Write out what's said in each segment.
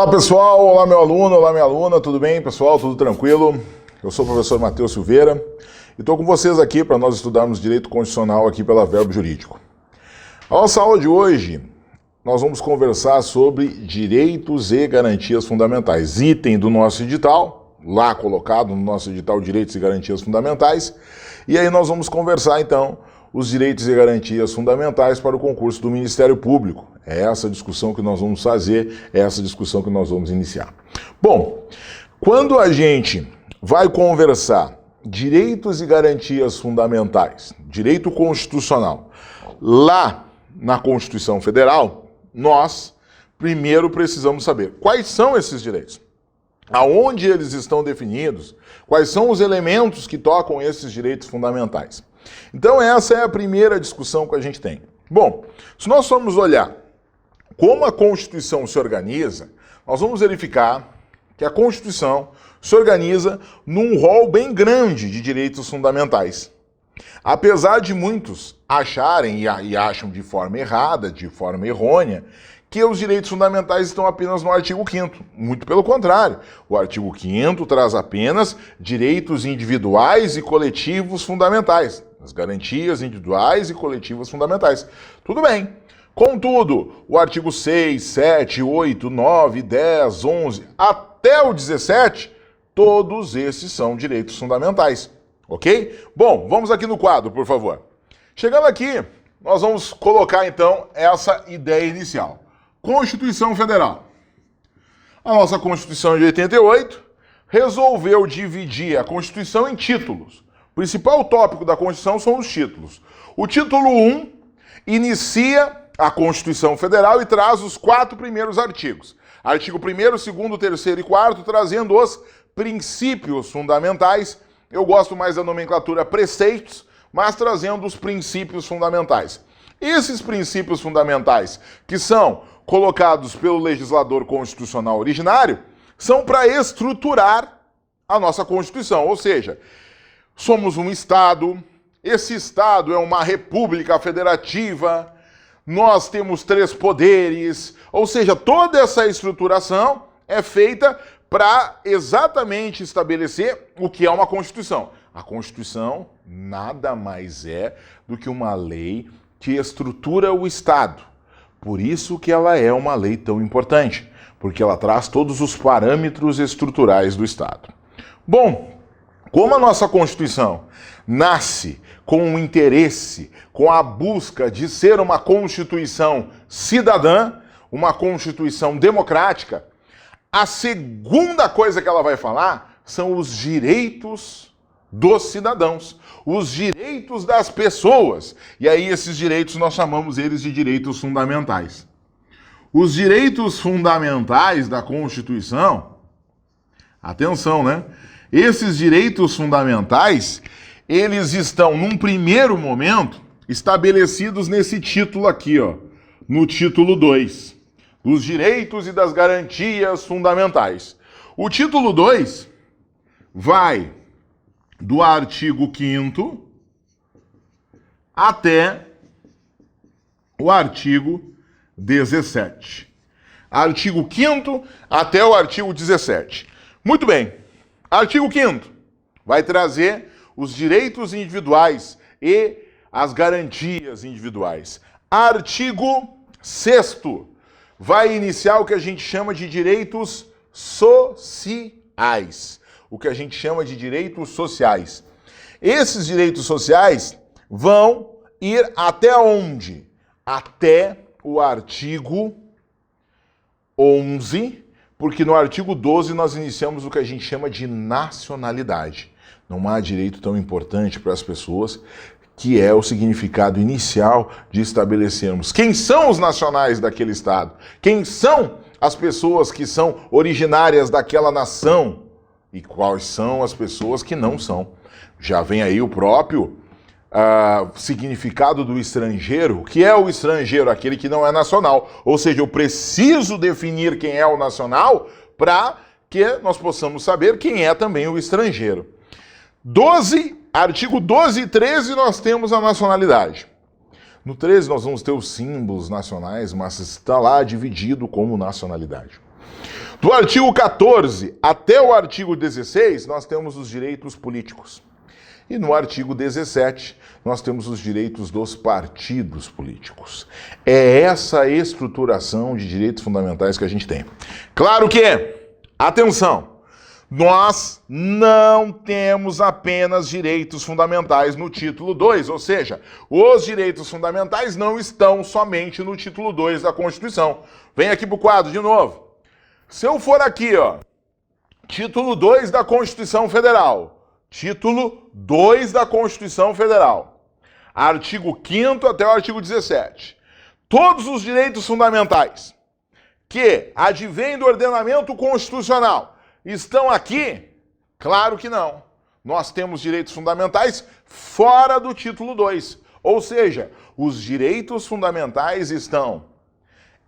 Olá pessoal, olá meu aluno, olá minha aluna, tudo bem pessoal? Tudo tranquilo? Eu sou o professor Matheus Silveira e estou com vocês aqui para nós estudarmos Direito Constitucional aqui pela Verbo Jurídico. A nossa aula de hoje, nós vamos conversar sobre direitos e garantias fundamentais, item do nosso edital, lá colocado no nosso edital Direitos e Garantias Fundamentais, e aí nós vamos conversar então os direitos e garantias fundamentais para o concurso do Ministério Público. É essa discussão que nós vamos fazer, é essa discussão que nós vamos iniciar. Bom, quando a gente vai conversar direitos e garantias fundamentais, direito constitucional, lá na Constituição Federal, nós primeiro precisamos saber quais são esses direitos, aonde eles estão definidos, quais são os elementos que tocam esses direitos fundamentais. Então essa é a primeira discussão que a gente tem. Bom, se nós formos olhar como a Constituição se organiza, nós vamos verificar que a Constituição se organiza num rol bem grande de direitos fundamentais. Apesar de muitos acharem e acham de forma errada, de forma errônea, que os direitos fundamentais estão apenas no artigo 5º. Muito pelo contrário, o artigo 5º traz apenas direitos individuais e coletivos fundamentais, as garantias individuais e coletivas fundamentais. Tudo bem. Contudo, o artigo 6, 7, 8, 9, 10, 11, até o 17, todos esses são direitos fundamentais. Ok? Bom, vamos aqui no quadro, por favor. Chegando aqui, nós vamos colocar então essa ideia inicial. Constituição Federal. A nossa Constituição de 88 resolveu dividir a Constituição em títulos. O principal tópico da Constituição são os títulos. O título 1 inicia a Constituição Federal e traz os 4 primeiros artigos. Artigo 1º, 2º, 3º e 4º, trazendo os princípios fundamentais. Eu gosto mais da nomenclatura preceitos, mas trazendo os princípios fundamentais. Esses princípios fundamentais, que são colocados pelo legislador constitucional originário, são para estruturar a nossa Constituição. Ou seja, somos um Estado, esse Estado é uma república federativa, nós temos 3 poderes, ou seja, toda essa estruturação é feita para exatamente estabelecer o que é uma Constituição. A Constituição nada mais é do que uma lei que estrutura o Estado. Por isso que ela é uma lei tão importante, porque ela traz todos os parâmetros estruturais do Estado. Bom, como a nossa Constituição nasce com o interesse, com a busca de ser uma Constituição cidadã, uma Constituição democrática, a segunda coisa que ela vai falar são os direitos dos cidadãos, os direitos das pessoas. E aí esses direitos nós chamamos eles de direitos fundamentais. Os direitos fundamentais da Constituição, atenção, né? Esses direitos fundamentais, eles estão, num primeiro momento, estabelecidos nesse título aqui, ó, no título 2, dos direitos e das garantias fundamentais. O título 2 vai do artigo 5º até o artigo 17. Artigo 5º até o artigo 17. Muito bem. Artigo 5º vai trazer os direitos individuais e as garantias individuais. Artigo 6º vai iniciar o que a gente chama de direitos sociais. O que a gente chama de direitos sociais. Esses direitos sociais vão ir até onde? Até o artigo 11, porque no artigo 12 nós iniciamos o que a gente chama de nacionalidade. Não há direito tão importante para as pessoas, que é o significado inicial de estabelecermos quem são os nacionais daquele Estado, quem são as pessoas que são originárias daquela nação e quais são as pessoas que não são. Já vem aí o próprio significado do estrangeiro. O que é o estrangeiro? Aquele que não é nacional. Ou seja, eu preciso definir quem é o nacional para que nós possamos saber quem é também o estrangeiro. Artigo 12 e 13 nós temos a nacionalidade. No 13 nós vamos ter os símbolos nacionais, mas está lá dividido como nacionalidade. Do artigo 14 até o artigo 16, nós temos os direitos políticos. E no artigo 17, nós temos os direitos dos partidos políticos. É essa estruturação de direitos fundamentais que a gente tem. Claro que, atenção, nós não temos apenas direitos fundamentais no título 2, ou seja, os direitos fundamentais não estão somente no título 2 da Constituição. Vem aqui para o quadro de novo. Se eu for aqui, ó, título 2 da Constituição Federal, título 2 da Constituição Federal, artigo 5º até o artigo 17. Todos os direitos fundamentais que advêm do ordenamento constitucional estão aqui? Claro que não. Nós temos direitos fundamentais fora do título 2. Ou seja, os direitos fundamentais estão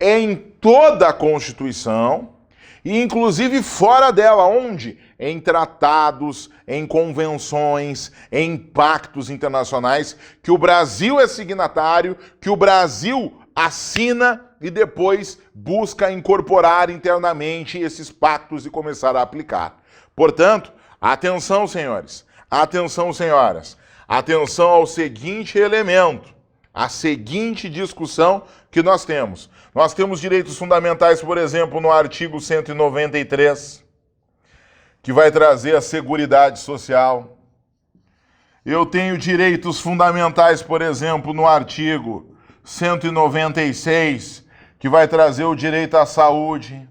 em toda a Constituição e inclusive fora dela, onde? Em tratados, em convenções, em pactos internacionais que o Brasil é signatário, que o Brasil assina e depois busca incorporar internamente esses pactos e começar a aplicar. Portanto, atenção, senhores, atenção, senhoras, atenção ao seguinte elemento, a seguinte discussão que nós temos. Nós temos direitos fundamentais, por exemplo, no artigo 193, que vai trazer a Seguridade Social. Eu tenho direitos fundamentais, por exemplo, no artigo 196, que vai trazer o direito à saúde.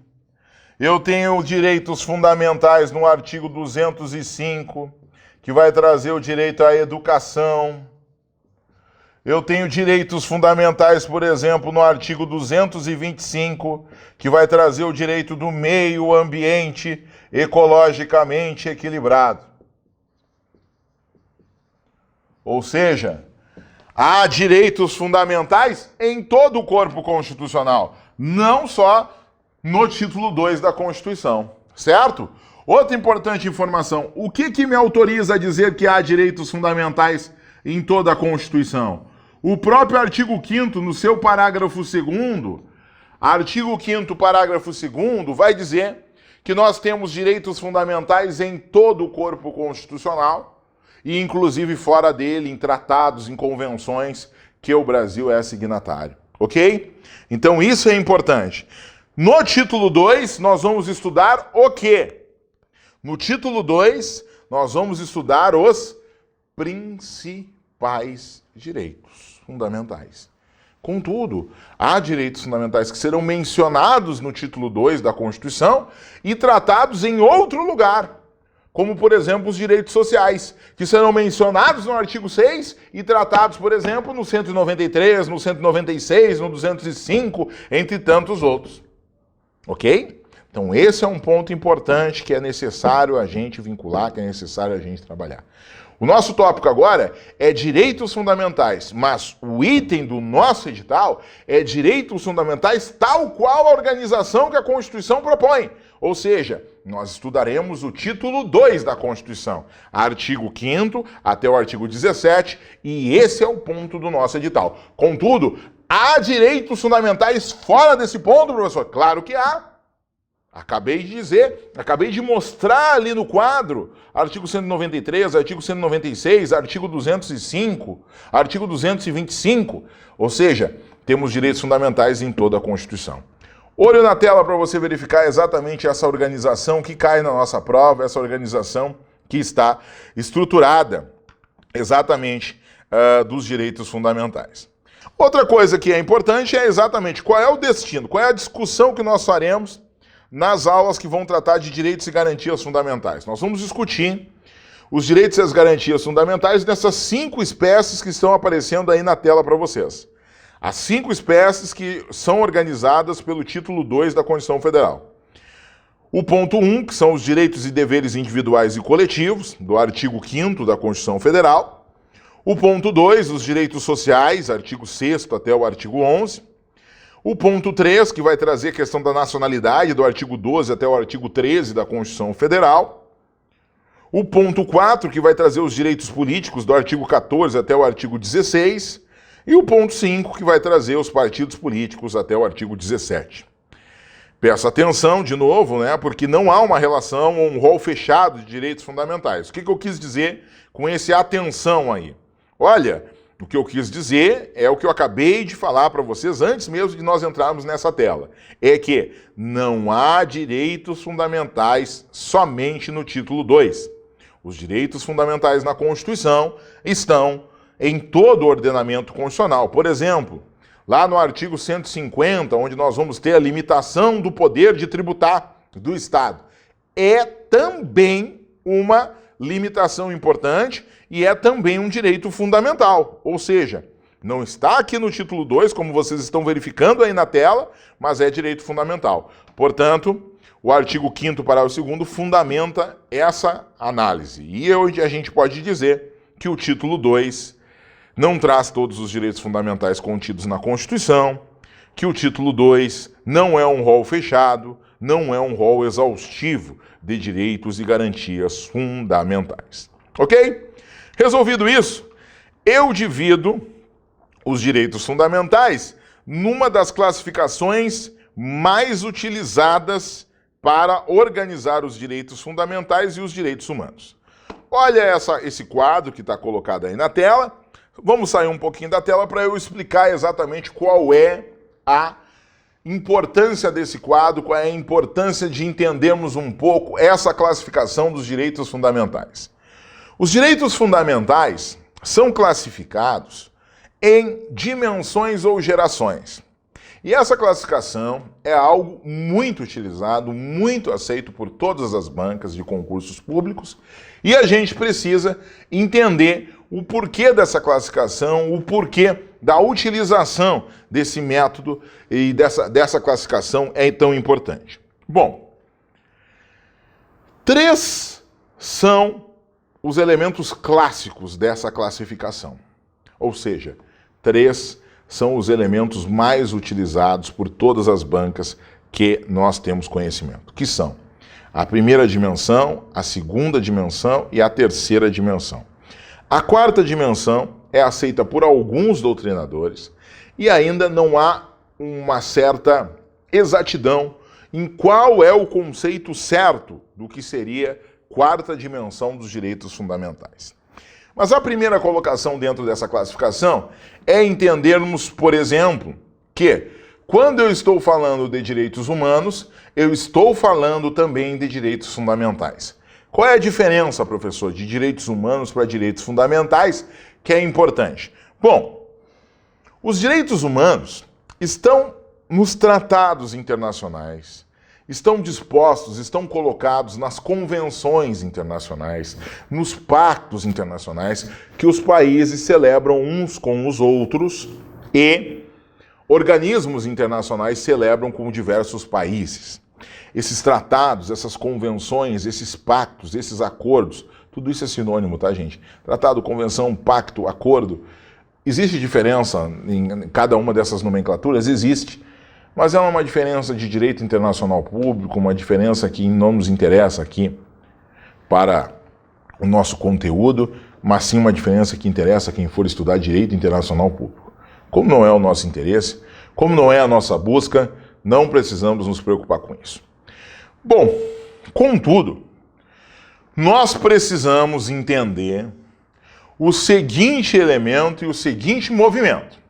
Eu tenho direitos fundamentais no artigo 205, que vai trazer o direito à educação. Eu tenho direitos fundamentais, por exemplo, no artigo 225, que vai trazer o direito do meio ambiente ecologicamente equilibrado. Ou seja, há direitos fundamentais em todo o corpo constitucional, não só no título 2 da Constituição, certo? Outra importante informação, o que me autoriza a dizer que há direitos fundamentais em toda a Constituição? O próprio artigo 5º, no seu parágrafo 2º, artigo 5º, parágrafo 2º, vai dizer que nós temos direitos fundamentais em todo o corpo constitucional e inclusive fora dele, em tratados, em convenções que o Brasil é signatário, ok? Então isso é importante. No título 2, nós vamos estudar o quê? No título 2, nós vamos estudar os principais direitos fundamentais. Contudo, há direitos fundamentais que serão mencionados no título 2 da Constituição e tratados em outro lugar, como, por exemplo, os direitos sociais, que serão mencionados no artigo 6 e tratados, por exemplo, no 193, no 196, no 205, entre tantos outros. Ok? Então esse é um ponto importante que é necessário a gente vincular, que é necessário a gente trabalhar. O nosso tópico agora é direitos fundamentais, mas o item do nosso edital é direitos fundamentais tal qual a organização que a Constituição propõe. Ou seja, nós estudaremos o título 2 da Constituição, artigo 5º até o artigo 17, e esse é o ponto do nosso edital. Contudo, há direitos fundamentais fora desse ponto, professor? Claro que há. Acabei de dizer, acabei de mostrar ali no quadro, artigo 193, artigo 196, artigo 205, artigo 225, ou seja, temos direitos fundamentais em toda a Constituição. Olho na tela para você verificar exatamente essa organização que cai na nossa prova, essa organização que está estruturada exatamente dos direitos fundamentais. Outra coisa que é importante é exatamente qual é o destino, qual é a discussão que nós faremos nas aulas que vão tratar de direitos e garantias fundamentais. Nós vamos discutir os direitos e as garantias fundamentais nessas 5 espécies que estão aparecendo aí na tela para vocês. As 5 espécies que são organizadas pelo título 2 da Constituição Federal. O ponto 1, que são os direitos e deveres individuais e coletivos, do artigo 5º da Constituição Federal. O ponto 2, os direitos sociais, artigo 6º até o artigo 11. O ponto 3, que vai trazer a questão da nacionalidade, do artigo 12 até o artigo 13 da Constituição Federal. O ponto 4, que vai trazer os direitos políticos, do artigo 14 até o artigo 16. E o ponto 5, que vai trazer os partidos políticos até o artigo 17. Peço atenção de novo, né, porque não há uma relação ou um rol fechado de direitos fundamentais. O que eu quis dizer com esse atenção aí? Olha, o que eu quis dizer é o que eu acabei de falar para vocês antes mesmo de nós entrarmos nessa tela. É que não há direitos fundamentais somente no título 2. Os direitos fundamentais na Constituição estão em todo o ordenamento constitucional. Por exemplo, lá no artigo 150, onde nós vamos ter a limitação do poder de tributar do Estado, é também uma limitação importante e é também um direito fundamental. Ou seja, não está aqui no título 2, como vocês estão verificando aí na tela, mas é direito fundamental. Portanto, o artigo 5º, parágrafo 2º, fundamenta essa análise. E hoje a gente pode dizer que o título 2 não traz todos os direitos fundamentais contidos na Constituição, que o título 2 não é um rol fechado, não é um rol exaustivo de direitos e garantias fundamentais. Ok? Resolvido isso, eu divido os direitos fundamentais numa das classificações mais utilizadas para organizar os direitos fundamentais e os direitos humanos. Olha esse quadro que está colocado aí na tela. Vamos sair um pouquinho da tela para eu explicar exatamente qual é a importância desse quadro, qual é a importância de entendermos um pouco essa classificação dos direitos fundamentais. Os direitos fundamentais são classificados em dimensões ou gerações. E essa classificação é algo muito utilizado, muito aceito por todas as bancas de concursos públicos, e a gente precisa entender o porquê dessa classificação, o porquê da utilização desse método e dessa classificação é tão importante. Bom, 3 são os elementos clássicos dessa classificação. Ou seja, 3 são os elementos mais utilizados por todas as bancas que nós temos conhecimento, que são a primeira dimensão, a segunda dimensão e a terceira dimensão. A quarta dimensão é aceita por alguns doutrinadores e ainda não há uma certa exatidão em qual é o conceito certo do que seria quarta dimensão dos direitos fundamentais. Mas a primeira colocação dentro dessa classificação é entendermos, por exemplo, que quando eu estou falando de direitos humanos, eu estou falando também de direitos fundamentais. Qual é a diferença, professor, de direitos humanos para direitos fundamentais, que é importante? Bom, os direitos humanos estão nos tratados internacionais, estão dispostos, estão colocados nas convenções internacionais, nos pactos internacionais que os países celebram uns com os outros e organismos internacionais celebram com diversos países. Esses tratados, essas convenções, esses pactos, esses acordos, tudo isso é sinônimo, tá, gente? Tratado, convenção, pacto, acordo. Existe diferença em cada uma dessas nomenclaturas? Existe. Mas é uma diferença de direito internacional público, uma diferença que não nos interessa aqui para o nosso conteúdo, mas sim uma diferença que interessa a quem for estudar direito internacional público. Como não é o nosso interesse, como não é a nossa busca, não precisamos nos preocupar com isso. Bom, contudo, nós precisamos entender o seguinte elemento e o seguinte movimento.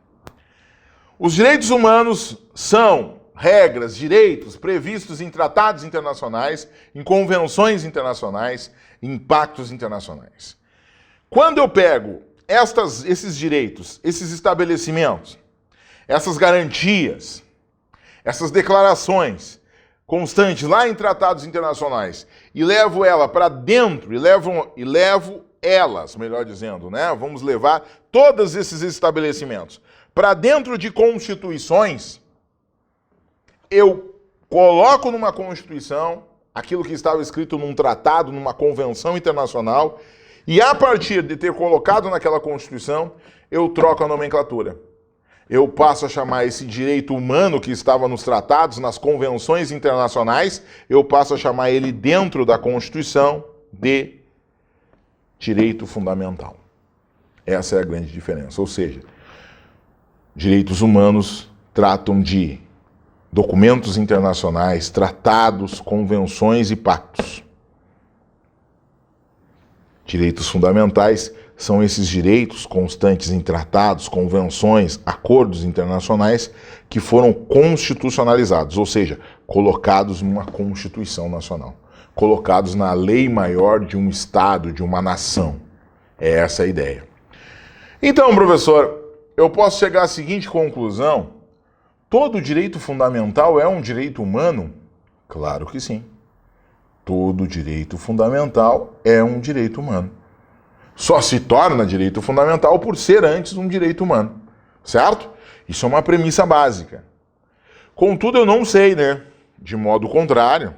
Os direitos humanos são regras, direitos previstos em tratados internacionais, em convenções internacionais, em pactos internacionais. Quando eu pego esses direitos, esses estabelecimentos, essas garantias, essas declarações constantes lá em tratados internacionais e levo ela para dentro, e levo elas, melhor dizendo, né? Vamos levar todos esses estabelecimentos para dentro de constituições, eu coloco numa constituição aquilo que estava escrito num tratado, numa convenção internacional, e a partir de ter colocado naquela constituição, eu troco a nomenclatura. Eu passo a chamar esse direito humano que estava nos tratados, nas convenções internacionais, eu passo a chamar ele dentro da Constituição de direito fundamental. Essa é a grande diferença. Ou seja, direitos humanos tratam de documentos internacionais, tratados, convenções e pactos. Direitos fundamentais são esses direitos constantes em tratados, convenções, acordos internacionais que foram constitucionalizados, ou seja, colocados numa Constituição Nacional, colocados na lei maior de um Estado, de uma nação. É essa a ideia. Então, professor, eu posso chegar à seguinte conclusão: todo direito fundamental é um direito humano? Claro que sim. Todo direito fundamental é um direito humano. Só se torna direito fundamental por ser antes um direito humano, certo? Isso é uma premissa básica. Contudo, eu não sei, de modo contrário,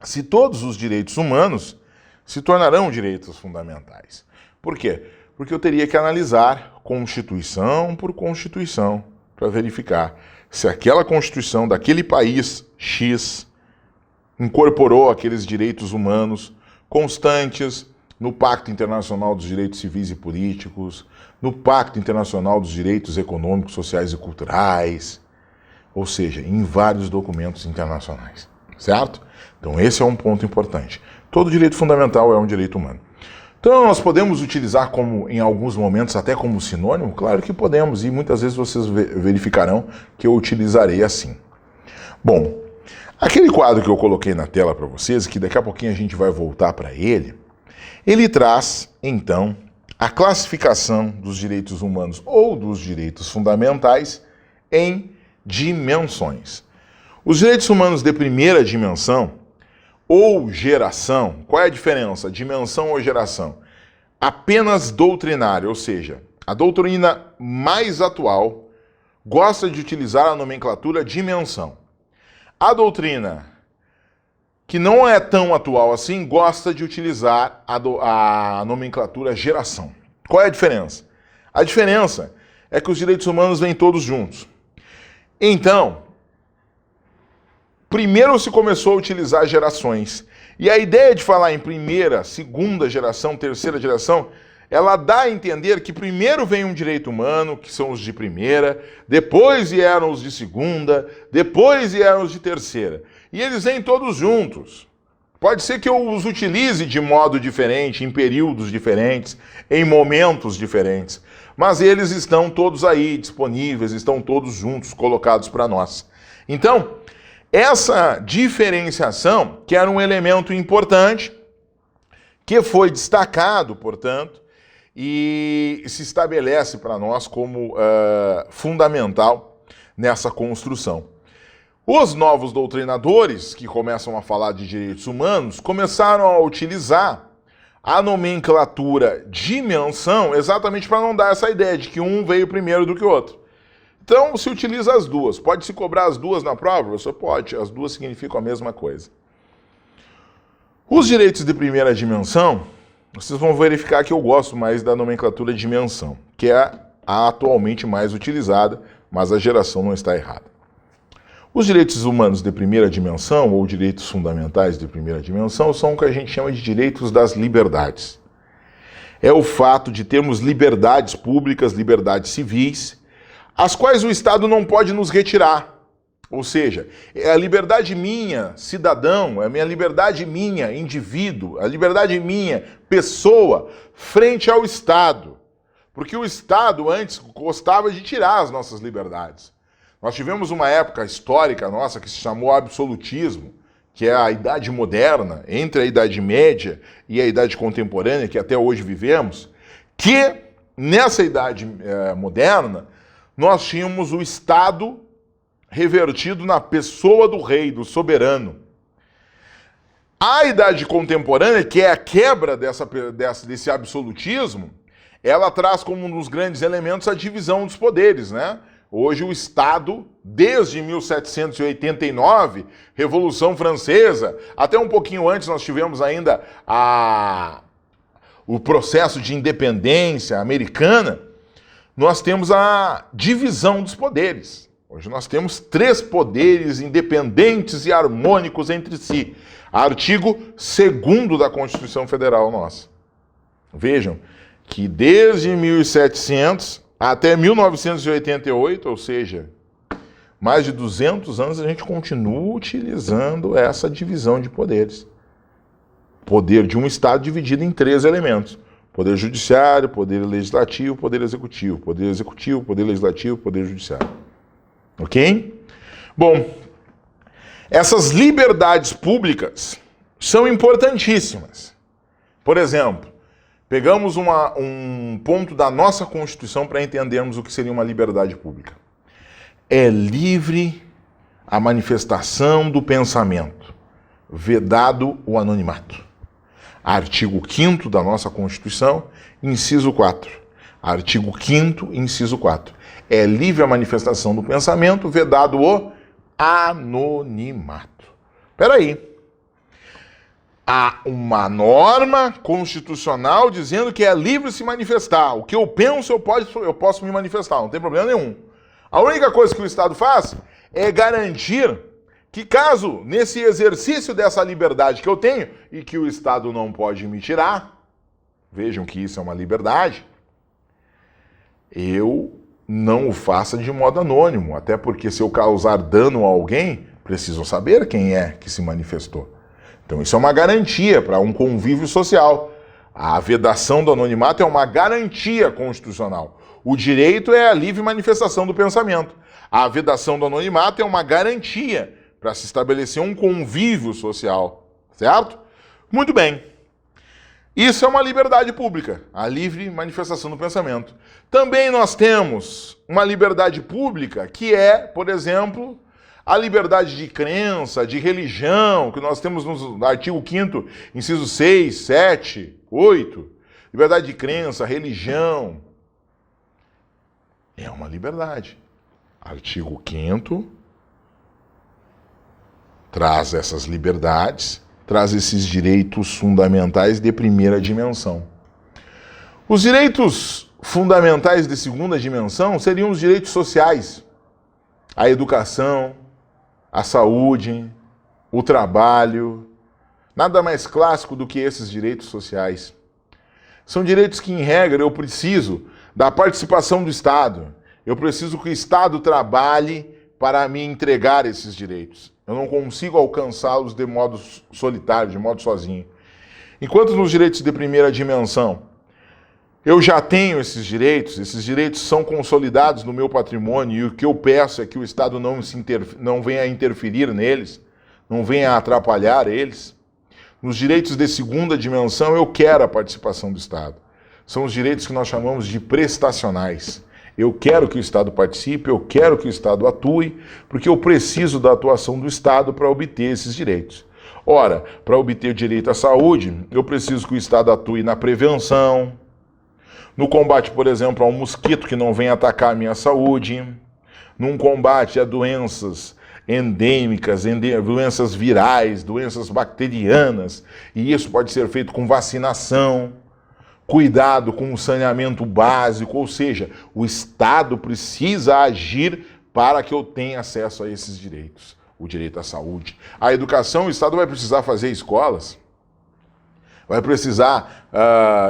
se todos os direitos humanos se tornarão direitos fundamentais. Por quê? Porque eu teria que analisar Constituição por Constituição para verificar se aquela Constituição daquele país X incorporou aqueles direitos humanos constantes no Pacto Internacional dos Direitos Civis e Políticos, no Pacto Internacional dos Direitos Econômicos, Sociais e Culturais, ou seja, em vários documentos internacionais, certo? Então esse é um ponto importante. Todo direito fundamental é um direito humano. Então nós podemos utilizar como, em alguns momentos, até como sinônimo? Claro que podemos, e muitas vezes vocês verificarão que eu utilizarei assim. Bom, aquele quadro que eu coloquei na tela para vocês, que daqui a pouquinho a gente vai voltar para ele traz, então, a classificação dos direitos humanos ou dos direitos fundamentais em dimensões. Os direitos humanos de primeira dimensão ou geração, qual é a diferença? Dimensão ou geração? Apenas doutrinária, ou seja, a doutrina mais atual gosta de utilizar a nomenclatura dimensão. A doutrina que não é tão atual assim gosta de utilizar a nomenclatura geração. Qual é a diferença? A diferença é que os direitos humanos vêm todos juntos. Então, primeiro se começou a utilizar gerações. E a ideia de falar em primeira, segunda geração, terceira geração, ela dá a entender que primeiro vem um direito humano, que são os de primeira, depois vieram os de segunda, depois vieram os de terceira. E eles vêm todos juntos. Pode ser que eu os utilize de modo diferente, em períodos diferentes, em momentos diferentes, mas eles estão todos aí disponíveis, estão todos juntos, colocados para nós. Então, essa diferenciação, que era um elemento importante, que foi destacado, portanto, e se estabelece para nós como fundamental nessa construção. Os novos doutrinadores, que começam a falar de direitos humanos, começaram a utilizar a nomenclatura dimensão exatamente para não dar essa ideia de que um veio primeiro do que o outro. Então, se utiliza as duas. Pode-se cobrar as duas na prova? Você pode. As duas significam a mesma coisa. Os direitos de primeira dimensão, vocês vão verificar que eu gosto mais da nomenclatura dimensão, que é a atualmente mais utilizada, mas a geração não está errada. Os direitos humanos de primeira dimensão, ou direitos fundamentais de primeira dimensão, são o que a gente chama de direitos das liberdades. É o fato de termos liberdades públicas, liberdades civis, as quais o Estado não pode nos retirar. Ou seja, é a liberdade minha, cidadão, é a minha liberdade minha, indivíduo, a liberdade minha, pessoa, frente ao Estado. Porque o Estado antes gostava de tirar as nossas liberdades. Nós tivemos uma época histórica nossa que se chamou absolutismo, que é a Idade Moderna, entre a Idade Média e a Idade Contemporânea, que até hoje vivemos, que nessa Idade Moderna nós tínhamos o Estado revertido na pessoa do rei, do soberano. A Idade Contemporânea, que é a quebra desse absolutismo, ela traz como um dos grandes elementos a divisão dos poderes, né? Hoje o Estado, desde 1789, Revolução Francesa, até um pouquinho antes nós tivemos ainda o processo de independência americana, nós temos a divisão dos poderes. Hoje nós temos 3 poderes independentes e harmônicos entre si. Artigo 2º da Constituição Federal nossa. Vejam que desde 1700 até 1988, ou seja, mais de 200 anos a gente continua utilizando essa divisão de poderes. Poder de um Estado dividido em 3 elementos. Poder judiciário, poder legislativo, poder executivo. Poder executivo, poder legislativo, poder judiciário. Ok? Bom, essas liberdades públicas são importantíssimas. Por exemplo, pegamos um ponto da nossa Constituição para entendermos o que seria uma liberdade pública. É livre a manifestação do pensamento, vedado o anonimato. Artigo 5º da nossa Constituição, inciso 4. Artigo 5º, inciso 4. É livre a manifestação do pensamento, vedado o anonimato. Espera aí. Há uma norma constitucional dizendo que é livre se manifestar. O que eu penso, eu posso me manifestar, não tem problema nenhum. A única coisa que o Estado faz é garantir que caso, nesse exercício dessa liberdade que eu tenho, e que o Estado não pode me tirar, vejam que isso é uma liberdade, eu não o faça de modo anônimo, até porque se eu causar dano a alguém, preciso saber quem é que se manifestou. Então isso é uma garantia para um convívio social. A vedação do anonimato é uma garantia constitucional. O direito é a livre manifestação do pensamento. A vedação do anonimato é uma garantia para se estabelecer um convívio social, certo? Muito bem. Isso é uma liberdade pública, a livre manifestação do pensamento. Também nós temos uma liberdade pública que é, por exemplo, a liberdade de crença, de religião, que nós temos no artigo 5º, inciso 6, 7, 8. Liberdade de crença, religião. É uma liberdade. Artigo 5º traz essas liberdades, traz esses direitos fundamentais de primeira dimensão. Os direitos fundamentais de segunda dimensão seriam os direitos sociais. A educação, a saúde, o trabalho. Nada mais clássico do que esses direitos sociais. São direitos que, em regra, eu preciso da participação do Estado. Eu preciso que o Estado trabalhe para me entregar esses direitos. Eu não consigo alcançá-los de modo solitário, de modo sozinho. Enquanto nos direitos de primeira dimensão, eu já tenho esses direitos são consolidados no meu patrimônio e o que eu peço é que o Estado não venha interferir neles, não venha atrapalhar eles. Nos direitos de segunda dimensão, eu quero a participação do Estado. São os direitos que nós chamamos de prestacionais. Eu quero que o Estado participe, eu quero que o Estado atue, porque eu preciso da atuação do Estado para obter esses direitos. Ora, para obter o direito à saúde, eu preciso que o Estado atue na prevenção, no combate, por exemplo, a um mosquito que não venha atacar a minha saúde, num combate a doenças endêmicas, doenças virais, doenças bacterianas, e isso pode ser feito com vacinação, cuidado com o saneamento básico, ou seja, o Estado precisa agir para que eu tenha acesso a esses direitos. O direito à saúde. A educação, o Estado vai precisar fazer escolas, vai precisar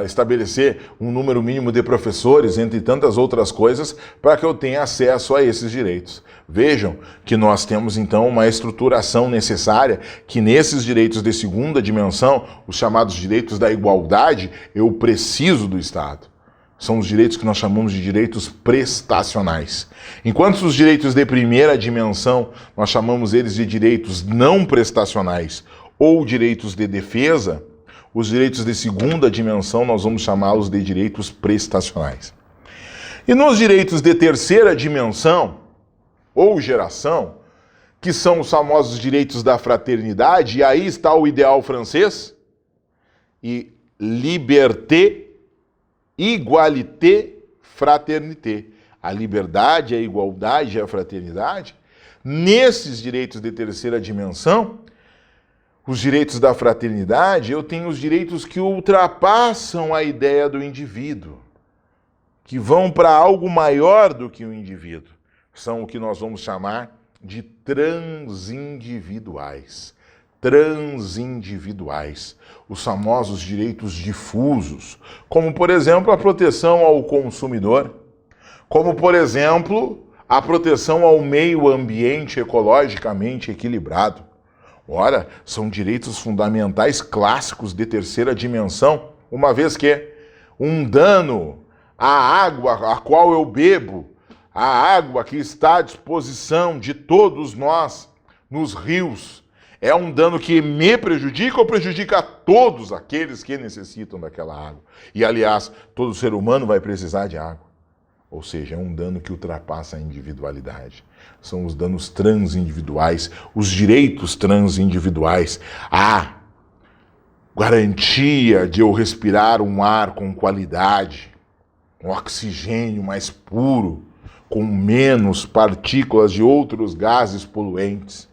estabelecer um número mínimo de professores, entre tantas outras coisas, para que eu tenha acesso a esses direitos. Vejam que nós temos, então, uma estruturação necessária que nesses direitos de segunda dimensão, os chamados direitos da igualdade, eu preciso do Estado. São os direitos que nós chamamos de direitos prestacionais. Enquanto os direitos de primeira dimensão, nós chamamos eles de direitos não prestacionais ou direitos de defesa, os direitos de segunda dimensão nós vamos chamá-los de direitos prestacionais. E nos direitos de terceira dimensão, ou geração, que são os famosos direitos da fraternidade, e aí está o ideal francês, e liberté, igualité, fraternité. A liberdade, a igualdade e a fraternidade, nesses direitos de terceira dimensão, os direitos da fraternidade, eu tenho os direitos que ultrapassam a ideia do indivíduo, que vão para algo maior do que o indivíduo. São o que nós vamos chamar de transindividuais. Transindividuais. Os famosos direitos difusos, como, por exemplo, a proteção ao consumidor, como, por exemplo, a proteção ao meio ambiente ecologicamente equilibrado. Ora, são direitos fundamentais clássicos de terceira dimensão, uma vez que um dano à água a qual eu bebo, a água que está à disposição de todos nós nos rios, é um dano que me prejudica ou prejudica a todos aqueles que necessitam daquela água? E, aliás, todo ser humano vai precisar de água. Ou seja, é um dano que ultrapassa a individualidade. São os danos transindividuais, os direitos transindividuais. A garantia de eu respirar um ar com qualidade, um oxigênio mais puro, com menos partículas de outros gases poluentes.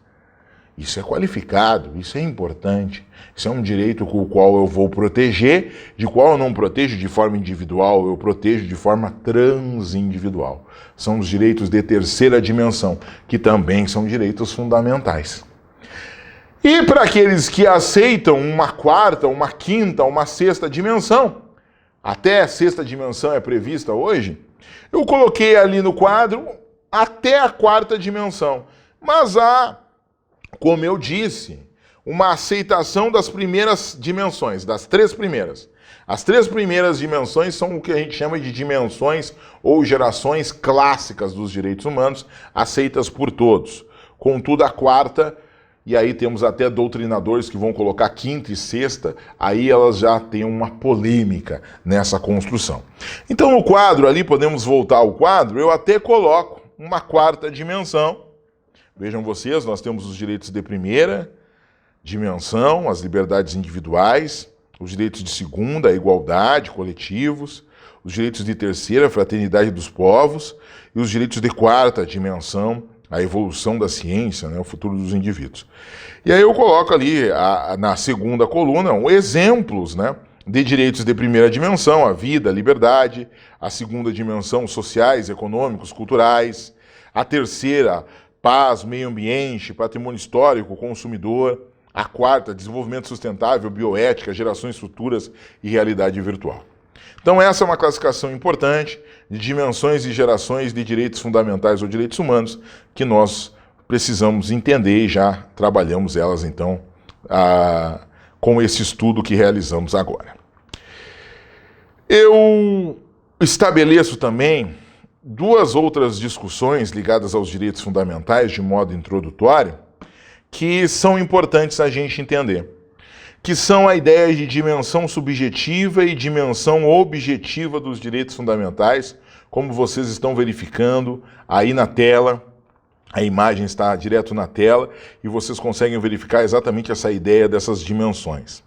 Isso é qualificado, isso é importante. Isso é um direito com o qual eu vou proteger, de qual eu não protejo de forma individual, eu protejo de forma transindividual. São os direitos de terceira dimensão, que também são direitos fundamentais. E para aqueles que aceitam uma quarta, uma quinta, uma sexta dimensão, até a sexta dimensão é prevista hoje, eu coloquei ali no quadro até a quarta dimensão. Mas há, como eu disse, uma aceitação das primeiras dimensões, das três primeiras. As três primeiras dimensões são o que a gente chama de dimensões ou gerações clássicas dos direitos humanos, aceitas por todos. Contudo, a quarta, e aí temos até doutrinadores que vão colocar quinta e sexta, aí elas já têm uma polêmica nessa construção. Então, no quadro ali, podemos voltar ao quadro, eu até coloco uma quarta dimensão. Vejam vocês, nós temos os direitos de primeira dimensão, as liberdades individuais, os direitos de segunda, a igualdade, coletivos, os direitos de terceira, a fraternidade dos povos, e os direitos de quarta dimensão, a evolução da ciência, né, o futuro dos indivíduos. E aí eu coloco ali, na segunda coluna, exemplos, né, de direitos de primeira dimensão, a vida, a liberdade, a segunda dimensão, sociais, econômicos, culturais, a terceira, paz, meio ambiente, patrimônio histórico, consumidor, a quarta, desenvolvimento sustentável, bioética, gerações futuras e realidade virtual. Então essa é uma classificação importante de dimensões e gerações de direitos fundamentais ou direitos humanos que nós precisamos entender e já trabalhamos elas então com esse estudo que realizamos agora. Eu estabeleço também duas outras discussões ligadas aos direitos fundamentais de modo introdutório que são importantes a gente entender, que são a ideia de dimensão subjetiva e dimensão objetiva dos direitos fundamentais, como vocês estão verificando aí na tela. A imagem está direto na tela e vocês conseguem verificar exatamente essa ideia dessas dimensões.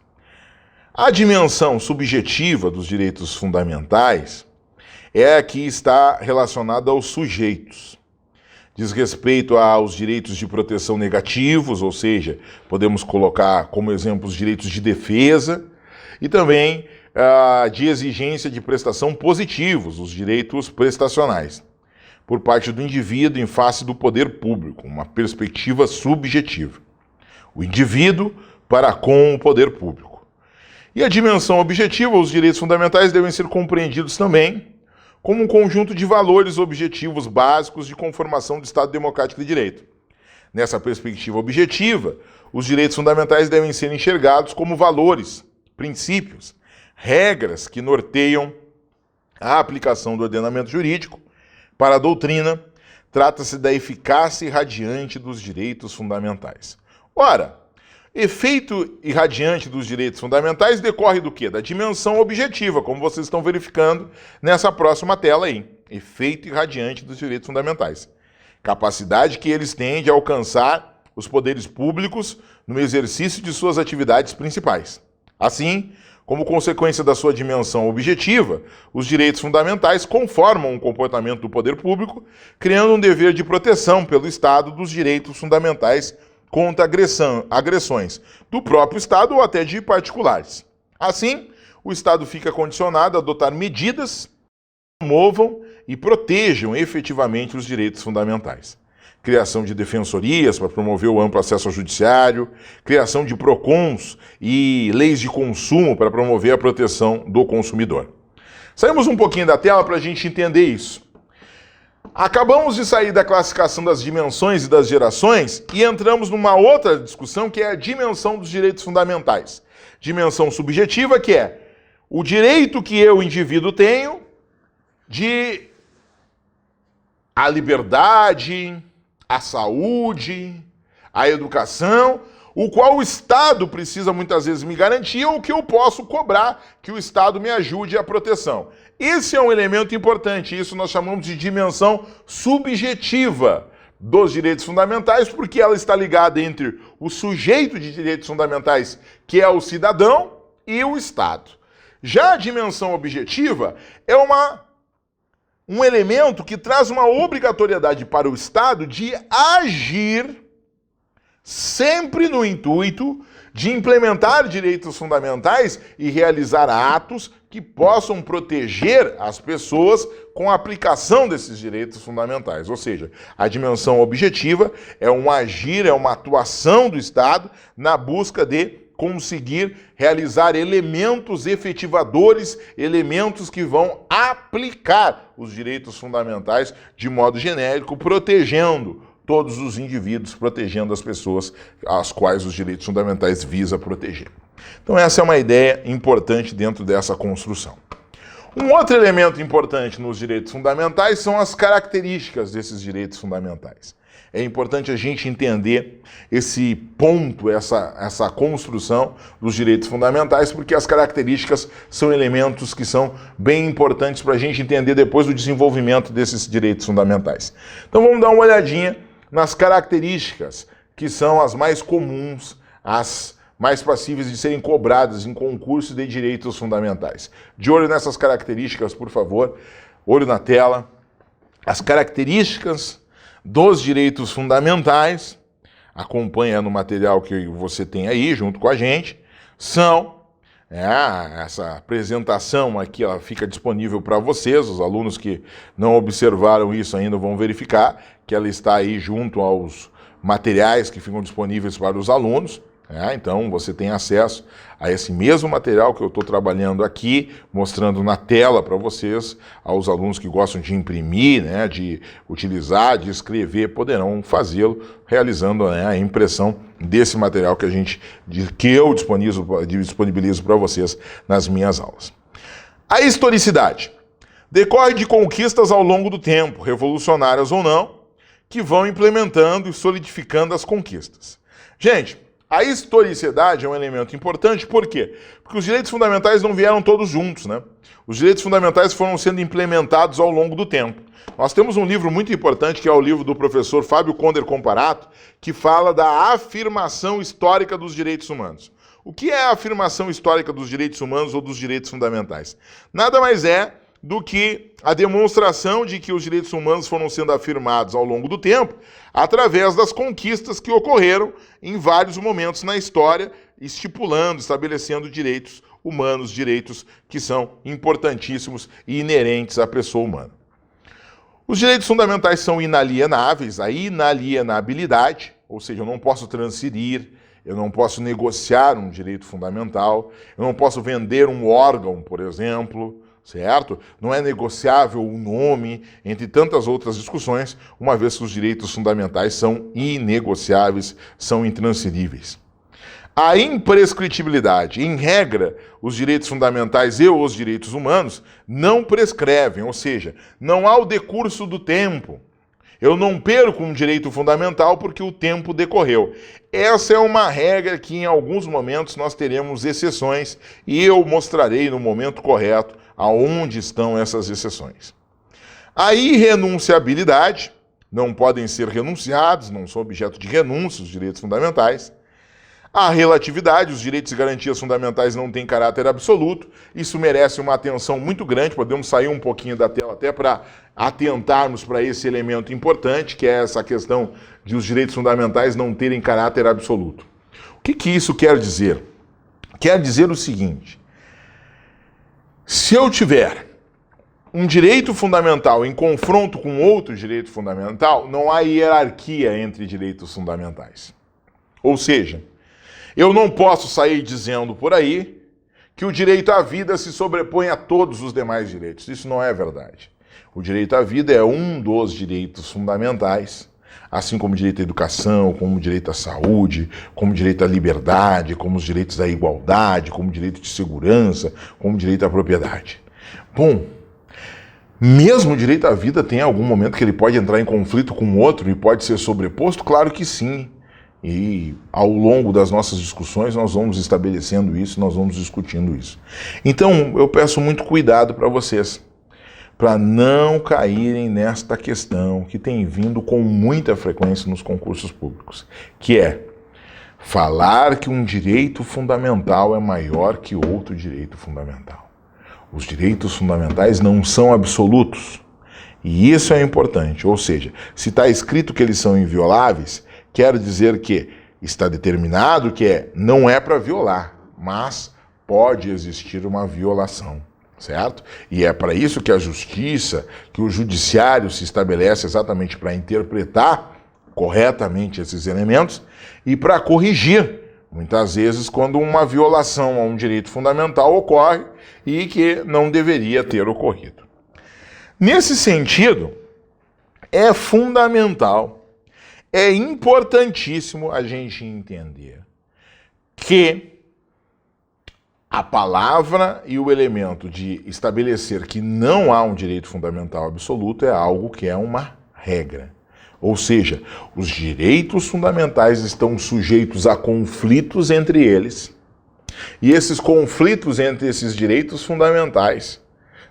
A dimensão subjetiva dos direitos fundamentais é a que está relacionada aos sujeitos. Diz respeito aos direitos de proteção negativos, ou seja, podemos colocar como exemplo os direitos de defesa, e também de exigência de prestação positivos, os direitos prestacionais, por parte do indivíduo em face do poder público, uma perspectiva subjetiva. O indivíduo para com o poder público. E a dimensão objetiva, os direitos fundamentais devem ser compreendidos também como um conjunto de valores objetivos básicos de conformação do Estado Democrático de Direito. Nessa perspectiva objetiva, os direitos fundamentais devem ser enxergados como valores, princípios, regras que norteiam a aplicação do ordenamento jurídico. Para a doutrina, trata-se da eficácia irradiante dos direitos fundamentais. Ora, efeito irradiante dos direitos fundamentais decorre do quê? Da dimensão objetiva, como vocês estão verificando nessa próxima tela aí. Efeito irradiante dos direitos fundamentais. Capacidade que eles têm de alcançar os poderes públicos no exercício de suas atividades principais. Assim, como consequência da sua dimensão objetiva, os direitos fundamentais conformam o comportamento do poder público, criando um dever de proteção pelo Estado dos direitos fundamentais contra agressões do próprio Estado ou até de particulares. Assim, o Estado fica condicionado a adotar medidas que promovam e protejam efetivamente os direitos fundamentais. Criação de defensorias para promover o amplo acesso ao judiciário, criação de PROCONs e leis de consumo para promover a proteção do consumidor. Saímos um pouquinho da tela para a gente entender isso. Acabamos de sair da classificação das dimensões e das gerações e entramos numa outra discussão que é a dimensão dos direitos fundamentais. Dimensão subjetiva, que é o direito que eu, indivíduo, tenho de a liberdade, a saúde, a educação, o qual o Estado precisa muitas vezes me garantir ou que eu posso cobrar que o Estado me ajude à proteção. Esse é um elemento importante, isso nós chamamos de dimensão subjetiva dos direitos fundamentais, porque ela está ligada entre o sujeito de direitos fundamentais, que é o cidadão, e o Estado. Já a dimensão objetiva é um elemento que traz uma obrigatoriedade para o Estado de agir sempre no intuito de implementar direitos fundamentais e realizar atos que possam proteger as pessoas com a aplicação desses direitos fundamentais. Ou seja, a dimensão objetiva é um agir, é uma atuação do Estado na busca de conseguir realizar elementos efetivadores, elementos que vão aplicar os direitos fundamentais de modo genérico, protegendo todos os indivíduos, protegendo as pessoas às quais os direitos fundamentais visam proteger. Então essa é uma ideia importante dentro dessa construção. Um outro elemento importante nos direitos fundamentais são as características desses direitos fundamentais. É importante a gente entender esse ponto, essa construção dos direitos fundamentais, porque as características são elementos que são bem importantes para a gente entender depois o desenvolvimento desses direitos fundamentais. Então vamos dar uma olhadinha nas características que são as mais comuns, as mais passíveis de serem cobradas em concursos de direitos fundamentais. De olho nessas características, por favor, olho na tela. As características dos direitos fundamentais, acompanha no material que você tem aí junto com a gente, são, essa apresentação aqui ela fica disponível para vocês, os alunos que não observaram isso ainda vão verificar que ela está aí junto aos materiais que ficam disponíveis para os alunos. Então você tem acesso a esse mesmo material que eu estou trabalhando aqui, mostrando na tela para vocês, aos alunos que gostam de imprimir, de utilizar, de escrever, poderão fazê-lo realizando a impressão desse material que eu disponibilizo para vocês nas minhas aulas. A historicidade decorre de conquistas ao longo do tempo, revolucionárias ou não, que vão implementando e solidificando as conquistas. Gente, a historicidade é um elemento importante, por quê? Porque os direitos fundamentais não vieram todos juntos, né? Os direitos fundamentais foram sendo implementados ao longo do tempo. Nós temos um livro muito importante, que é o livro do professor Fábio Conder Comparato, que fala da afirmação histórica dos direitos humanos. O que é a afirmação histórica dos direitos humanos ou dos direitos fundamentais? Nada mais é do que a demonstração de que os direitos humanos foram sendo afirmados ao longo do tempo através das conquistas que ocorreram em vários momentos na história, estipulando, estabelecendo direitos humanos, direitos que são importantíssimos e inerentes à pessoa humana. Os direitos fundamentais são inalienáveis, a inalienabilidade, ou seja, eu não posso transferir, eu não posso negociar um direito fundamental, eu não posso vender um órgão, por exemplo, certo? Não é negociável o nome, entre tantas outras discussões, uma vez que os direitos fundamentais são inegociáveis, são intransferíveis. A imprescritibilidade. Em regra, os direitos fundamentais e os direitos humanos não prescrevem, ou seja, não há o decurso do tempo. Eu não perco um direito fundamental porque o tempo decorreu. Essa é uma regra que em alguns momentos nós teremos exceções e eu mostrarei no momento correto aonde estão essas exceções. A irrenunciabilidade, não podem ser renunciados, não são objeto de renúncia os direitos fundamentais. A relatividade, os direitos e garantias fundamentais não têm caráter absoluto, isso merece uma atenção muito grande, podemos sair um pouquinho da tela até para atentarmos para esse elemento importante, que é essa questão de os direitos fundamentais não terem caráter absoluto. O que isso quer dizer? Quer dizer o seguinte: se eu tiver um direito fundamental em confronto com outro direito fundamental, não há hierarquia entre direitos fundamentais. Ou seja, eu não posso sair dizendo por aí que o direito à vida se sobrepõe a todos os demais direitos. Isso não é verdade. O direito à vida é um dos direitos fundamentais, assim como o direito à educação, como o direito à saúde, como o direito à liberdade, como os direitos à igualdade, como o direito de segurança, como o direito à propriedade. Bom, mesmo o direito à vida tem algum momento que ele pode entrar em conflito com outro e pode ser sobreposto? Claro que sim. E ao longo das nossas discussões nós vamos estabelecendo isso, nós vamos discutindo isso. Então eu peço muito cuidado para vocês, para não caírem nesta questão que tem vindo com muita frequência nos concursos públicos, que é falar que um direito fundamental é maior que outro direito fundamental. Os direitos fundamentais não são absolutos, e isso é importante, ou seja, se está escrito que eles são invioláveis, quer dizer que está determinado que não é para violar, mas pode existir uma violação, certo? E é para isso que a justiça, que o judiciário se estabelece exatamente para interpretar corretamente esses elementos e para corrigir, muitas vezes, quando uma violação a um direito fundamental ocorre e que não deveria ter ocorrido. Nesse sentido, é fundamental, é importantíssimo a gente entender que a palavra e o elemento de estabelecer que não há um direito fundamental absoluto é algo que é uma regra. Ou seja, os direitos fundamentais estão sujeitos a conflitos entre eles, e esses conflitos entre esses direitos fundamentais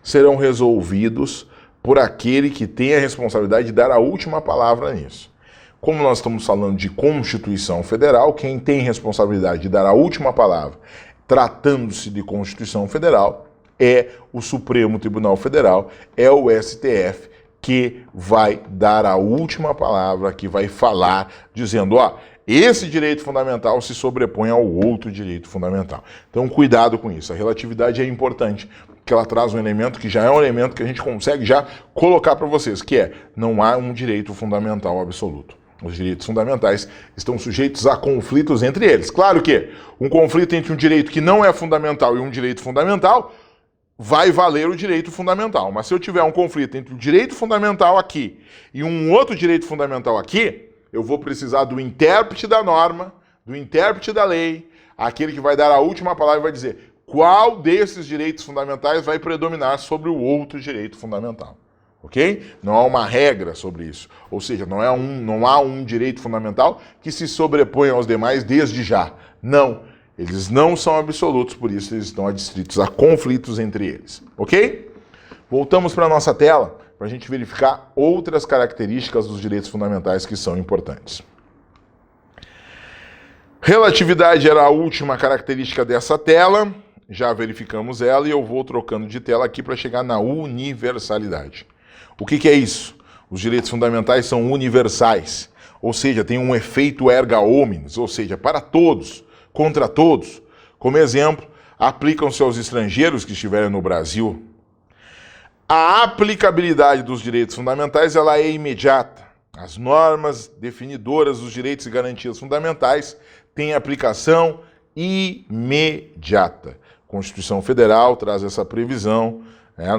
serão resolvidos por aquele que tem a responsabilidade de dar a última palavra nisso. Como nós estamos falando de Constituição Federal, quem tem responsabilidade de dar a última palavra, tratando-se de Constituição Federal, é o Supremo Tribunal Federal, é o STF, que vai dar a última palavra, que vai falar, dizendo, esse direito fundamental se sobrepõe ao outro direito fundamental. Então, cuidado com isso. A relatividade é importante, porque ela traz um elemento que já é um elemento que a gente consegue já colocar para vocês, que é, não há um direito fundamental absoluto. Os direitos fundamentais estão sujeitos a conflitos entre eles. Claro que um conflito entre um direito que não é fundamental e um direito fundamental vai valer o direito fundamental. Mas se eu tiver um conflito entre o direito fundamental aqui e um outro direito fundamental aqui, eu vou precisar do intérprete da norma, do intérprete da lei, aquele que vai dar a última palavra e vai dizer qual desses direitos fundamentais vai predominar sobre o outro direito fundamental. Ok? Não há uma regra sobre isso. Ou seja, não há um direito fundamental que se sobrepõe aos demais desde já. Não. Eles não são absolutos, por isso eles estão adstritos a conflitos entre eles. Ok? Voltamos para a nossa tela para a gente verificar outras características dos direitos fundamentais que são importantes. Relatividade era a última característica dessa tela. Já verificamos ela e eu vou trocando de tela aqui para chegar na universalidade. O que é isso? Os direitos fundamentais são universais, ou seja, tem um efeito erga omnes, ou seja, para todos, contra todos. Como exemplo, aplicam-se aos estrangeiros que estiverem no Brasil. A aplicabilidade dos direitos fundamentais ela é imediata. As normas definidoras dos direitos e garantias fundamentais têm aplicação imediata. A Constituição Federal traz essa previsão,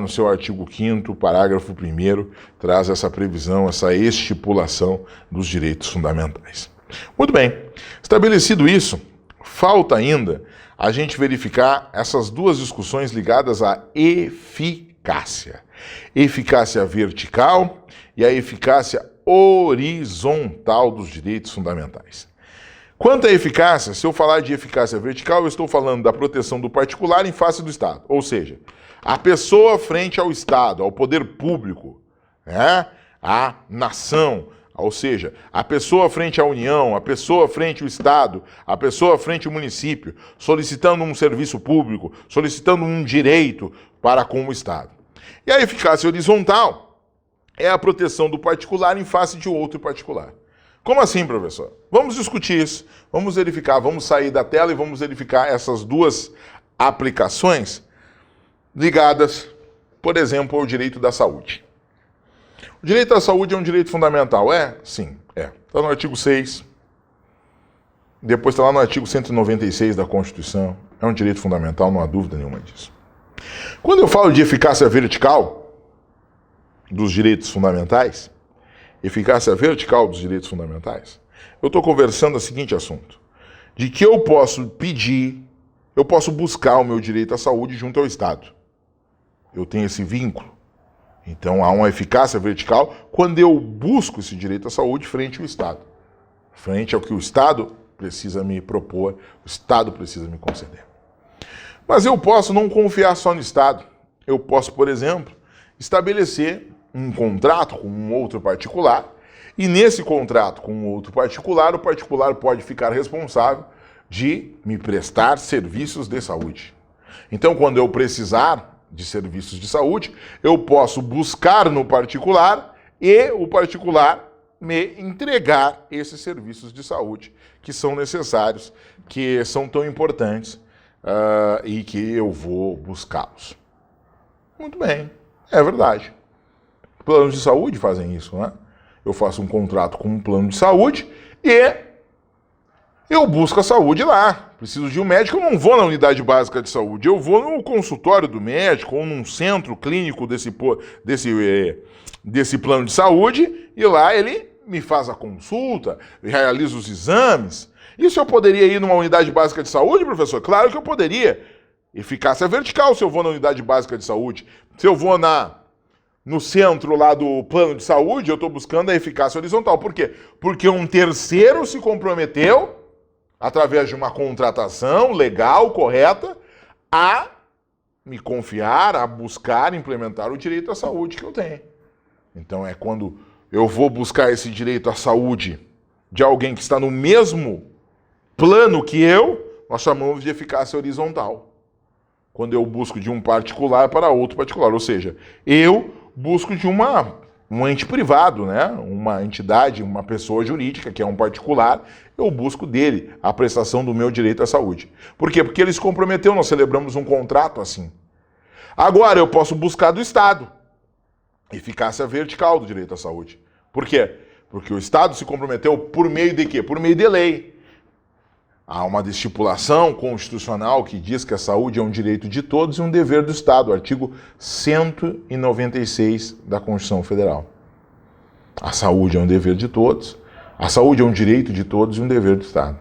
no seu artigo 5º, parágrafo 1º, traz essa previsão, essa estipulação dos direitos fundamentais. Muito bem, estabelecido isso, falta ainda a gente verificar essas duas discussões ligadas à eficácia. Eficácia vertical e a eficácia horizontal dos direitos fundamentais. Quanto à eficácia, se eu falar de eficácia vertical, eu estou falando da proteção do particular em face do Estado, ou seja, a pessoa frente ao Estado, ao poder público, à nação, ou seja, a pessoa frente à União, a pessoa frente ao Estado, a pessoa frente ao município, solicitando um serviço público, solicitando um direito para com o Estado. E a eficácia horizontal é a proteção do particular em face de outro particular. Como assim, professor? Vamos discutir isso, vamos verificar, vamos sair da tela e vamos verificar essas duas aplicações ligadas, por exemplo, ao direito da saúde. O direito à saúde é um direito fundamental, é? Sim, é. Está no artigo 6, depois está lá no artigo 196 da Constituição, é um direito fundamental, não há dúvida nenhuma disso. Quando eu falo de eficácia vertical, dos direitos fundamentais, eficácia vertical dos direitos fundamentais, eu estou conversando o seguinte assunto, de que eu posso pedir, eu posso buscar o meu direito à saúde junto ao Estado. Eu tenho esse vínculo. Então há uma eficácia vertical quando eu busco esse direito à saúde frente ao Estado. Frente ao que o Estado precisa me propor, o Estado precisa me conceder. Mas eu posso não confiar só no Estado. Eu posso, por exemplo, estabelecer um contrato com um outro particular, e nesse contrato com um outro particular, o particular pode ficar responsável de me prestar serviços de saúde. Então, quando eu precisar de serviços de saúde, eu posso buscar no particular e o particular me entregar esses serviços de saúde que são necessários, que são tão importantes e que eu vou buscá-los. Muito bem, é verdade. Planos de saúde fazem isso, né? Eu faço um contrato com um plano de saúde e eu busco a saúde lá. Preciso de um médico, eu não vou na unidade básica de saúde, eu vou no consultório do médico ou num centro clínico desse plano de saúde e lá ele me faz a consulta, realiza os exames. Isso eu poderia ir numa unidade básica de saúde, professor? Claro que eu poderia. Eficácia vertical se eu vou na unidade básica de saúde. Se eu vou no centro lá do plano de saúde, eu estou buscando a eficácia horizontal. Por quê? Porque um terceiro se comprometeu, através de uma contratação legal, correta, a me confiar, a buscar, implementar o direito à saúde que eu tenho. Então é quando eu vou buscar esse direito à saúde de alguém que está no mesmo plano que eu, nós chamamos de eficácia horizontal. Quando eu busco de um particular para outro particular, ou seja, eu busco de um ente privado, né? Uma entidade, uma pessoa jurídica, que é um particular, eu busco dele a prestação do meu direito à saúde. Por quê? Porque ele se comprometeu, nós celebramos um contrato assim. Agora eu posso buscar do Estado. Eficácia vertical do direito à saúde. Por quê? Porque o Estado se comprometeu por meio de quê? Por meio de lei. Há uma estipulação constitucional que diz que a saúde é um direito de todos e um dever do Estado, artigo 196 da Constituição Federal. A saúde é um dever de todos, a saúde é um direito de todos e um dever do Estado.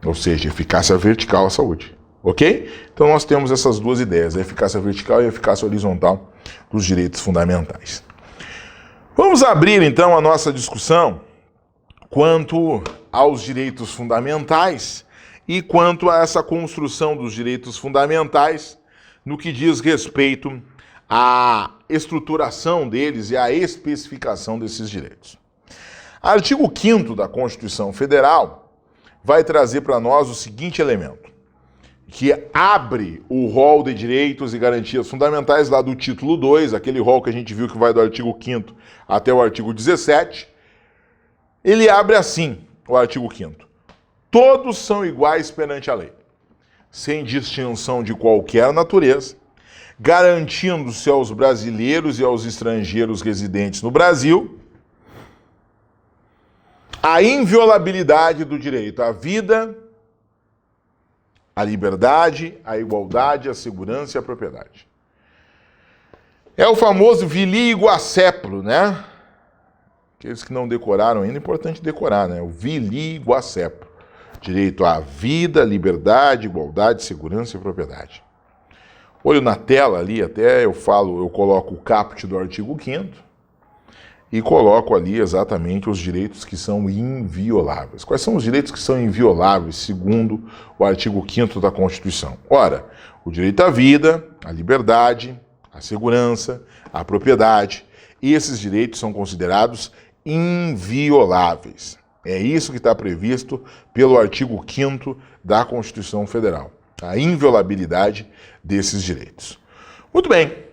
Ou seja, eficácia vertical à saúde. Ok? Então nós temos essas duas ideias, a eficácia vertical e a eficácia horizontal dos direitos fundamentais. Vamos abrir então a nossa discussão quanto aos direitos fundamentais e quanto a essa construção dos direitos fundamentais no que diz respeito à estruturação deles e à especificação desses direitos. Artigo 5º da Constituição Federal vai trazer para nós o seguinte elemento, que abre o rol de direitos e garantias fundamentais lá do título 2, aquele rol que a gente viu que vai do artigo 5º até o artigo 17, ele abre assim, o artigo 5º. Todos são iguais perante a lei, sem distinção de qualquer natureza, garantindo-se aos brasileiros e aos estrangeiros residentes no Brasil a inviolabilidade do direito à vida, à liberdade, à igualdade, à segurança e à propriedade. É o famoso vili iguacepro, né? Aqueles que não decoraram ainda, é importante decorar, né? O vili iguacepro. Direito à vida, liberdade, igualdade, segurança e propriedade. Olho na tela ali, até eu coloco o caput do artigo 5º e coloco ali exatamente os direitos que são invioláveis. Quais são os direitos que são invioláveis, segundo o artigo 5º da Constituição? Ora, o direito à vida, à liberdade, à segurança, à propriedade, e esses direitos são considerados invioláveis. É isso que está previsto pelo artigo 5º da Constituição Federal, a inviolabilidade desses direitos. Muito bem,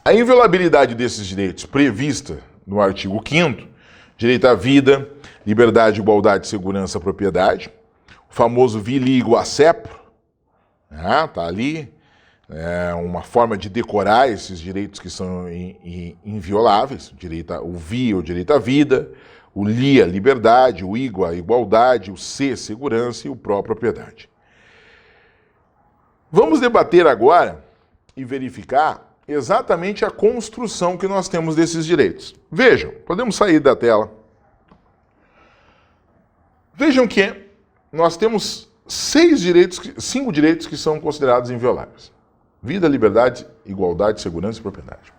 a inviolabilidade desses direitos prevista no artigo 5º, direito à vida, liberdade, igualdade, segurança, propriedade, o famoso vili iguacepro, tá ali, é uma forma de decorar esses direitos que são invioláveis, o vi, o direito à vida, o li, a liberdade, o igo, a igualdade, o se, segurança e o pró, propriedade. Vamos debater agora e verificar exatamente a construção que nós temos desses direitos. Vejam, podemos sair da tela. Vejam que nós temos 5 direitos que são considerados invioláveis. Vida, liberdade, igualdade, segurança e propriedade.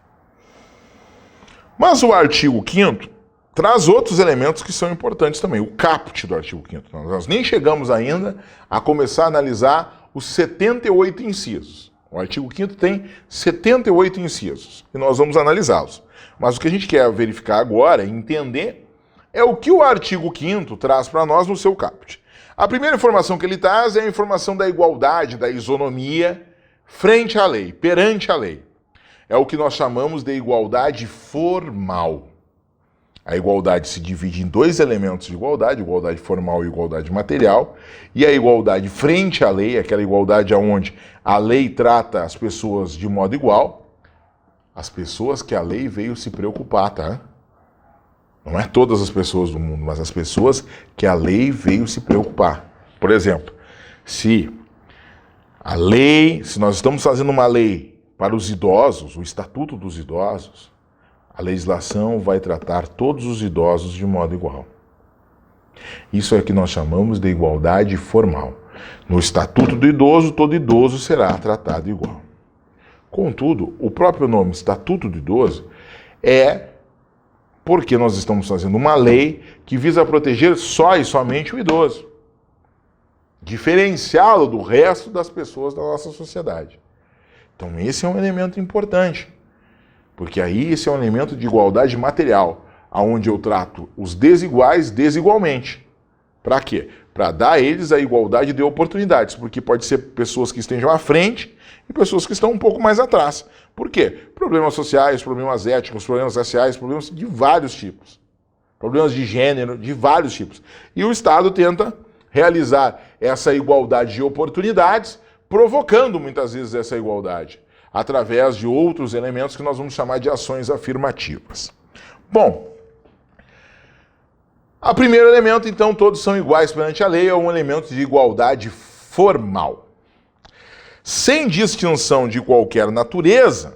Mas o artigo 5º traz outros elementos que são importantes também. O caput do artigo 5º. Nós nem chegamos ainda a começar a analisar os 78 incisos. O artigo 5º tem 78 incisos e nós vamos analisá-los. Mas o que a gente quer verificar agora, entender, é o que o artigo 5º traz para nós no seu caput. A primeira informação que ele traz é a informação da igualdade, da isonomia frente à lei, perante a lei. É o que nós chamamos de igualdade formal. A igualdade se divide em 2 elementos de igualdade, igualdade formal e igualdade material, e a igualdade frente à lei, aquela igualdade onde a lei trata as pessoas de modo igual, as pessoas que a lei veio se preocupar, tá? Não é todas as pessoas do mundo, mas as pessoas que a lei veio se preocupar. Por exemplo, se nós estamos fazendo uma lei para os idosos, o Estatuto dos Idosos, a legislação vai tratar todos os idosos de modo igual. Isso é o que nós chamamos de igualdade formal. No Estatuto do Idoso, todo idoso será tratado igual. Contudo, o próprio nome Estatuto do Idoso é porque nós estamos fazendo uma lei que visa proteger só e somente o idoso, diferenciá-lo do resto das pessoas da nossa sociedade. Então esse é um elemento importante, porque aí esse é um elemento de igualdade material, onde eu trato os desiguais desigualmente. Para quê? Para dar a eles a igualdade de oportunidades, porque pode ser pessoas que estejam à frente e pessoas que estão um pouco mais atrás. Por quê? Problemas sociais, problemas éticos, problemas raciais, problemas de vários tipos. Problemas de gênero, de vários tipos. E o Estado tenta realizar essa igualdade de oportunidades, provocando muitas vezes essa igualdade, através de outros elementos que nós vamos chamar de ações afirmativas. Bom, o primeiro elemento, então, todos são iguais perante a lei, é um elemento de igualdade formal. Sem distinção de qualquer natureza,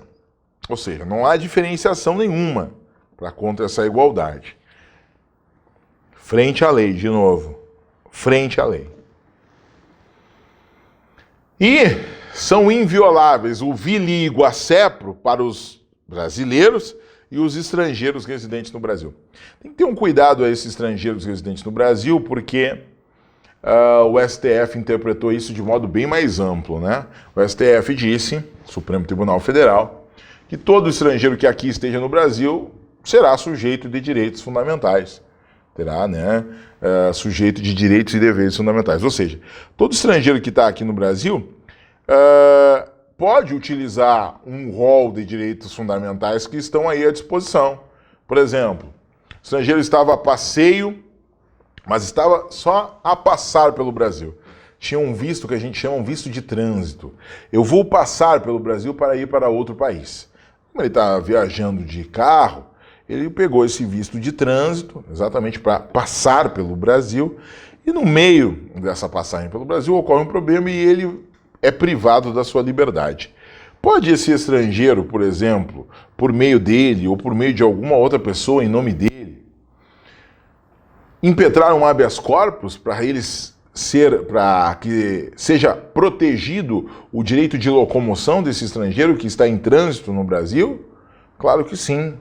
ou seja, não há diferenciação nenhuma para contra essa igualdade. Frente à lei, de novo, frente à lei. E são invioláveis o vili iguacepro para os brasileiros e os estrangeiros residentes no Brasil. Tem que ter um cuidado a esses estrangeiros residentes no Brasil, porque o STF interpretou isso de modo bem mais amplo, né? O STF disse, Supremo Tribunal Federal, que todo estrangeiro que aqui esteja no Brasil será sujeito de direitos fundamentais. Terá, né, sujeito de direitos e deveres fundamentais. Ou seja, todo estrangeiro que está aqui no Brasil pode utilizar um rol de direitos fundamentais que estão aí à disposição. Por exemplo, o estrangeiro estava a passeio, mas estava só a passar pelo Brasil. Tinha um visto que a gente chama um visto de trânsito. Eu vou passar pelo Brasil para ir para outro país. Como ele está viajando de carro, ele pegou esse visto de trânsito, exatamente para passar pelo Brasil, e no meio dessa passagem pelo Brasil ocorre um problema e ele é privado da sua liberdade. Pode esse estrangeiro, por exemplo, por meio dele ou por meio de alguma outra pessoa em nome dele, impetrar um habeas corpus para que seja protegido o direito de locomoção desse estrangeiro que está em trânsito no Brasil? Claro que sim.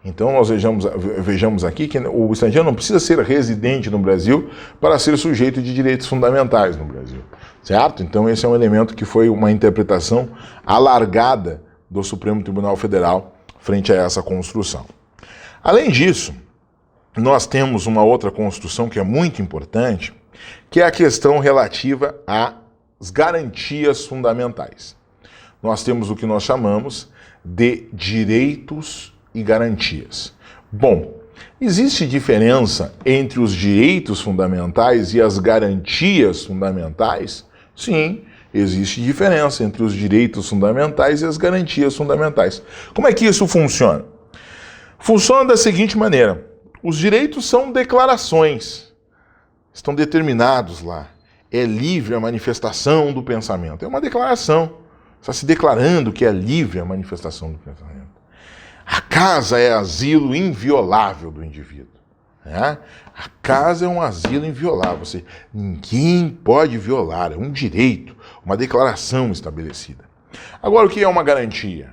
Então nós vejamos aqui que o estrangeiro não precisa ser residente no Brasil para ser sujeito de direitos fundamentais no Brasil, certo? Então esse é um elemento que foi uma interpretação alargada do Supremo Tribunal Federal frente a essa construção. Além disso, nós temos uma outra construção que é muito importante, que é a questão relativa às garantias fundamentais. Nós temos o que nós chamamos de direitos e garantias. Bom, existe diferença entre os direitos fundamentais e as garantias fundamentais? Sim, existe diferença entre os direitos fundamentais e as garantias fundamentais. Como é que isso funciona? Funciona da seguinte maneira: os direitos são declarações, estão determinados lá. É livre a manifestação do pensamento. É uma declaração, está se declarando que é livre a manifestação do pensamento. A casa é asilo inviolável do indivíduo. Né? A casa é um asilo inviolável. Ninguém pode violar, é um direito, uma declaração estabelecida. Agora, o que é uma garantia?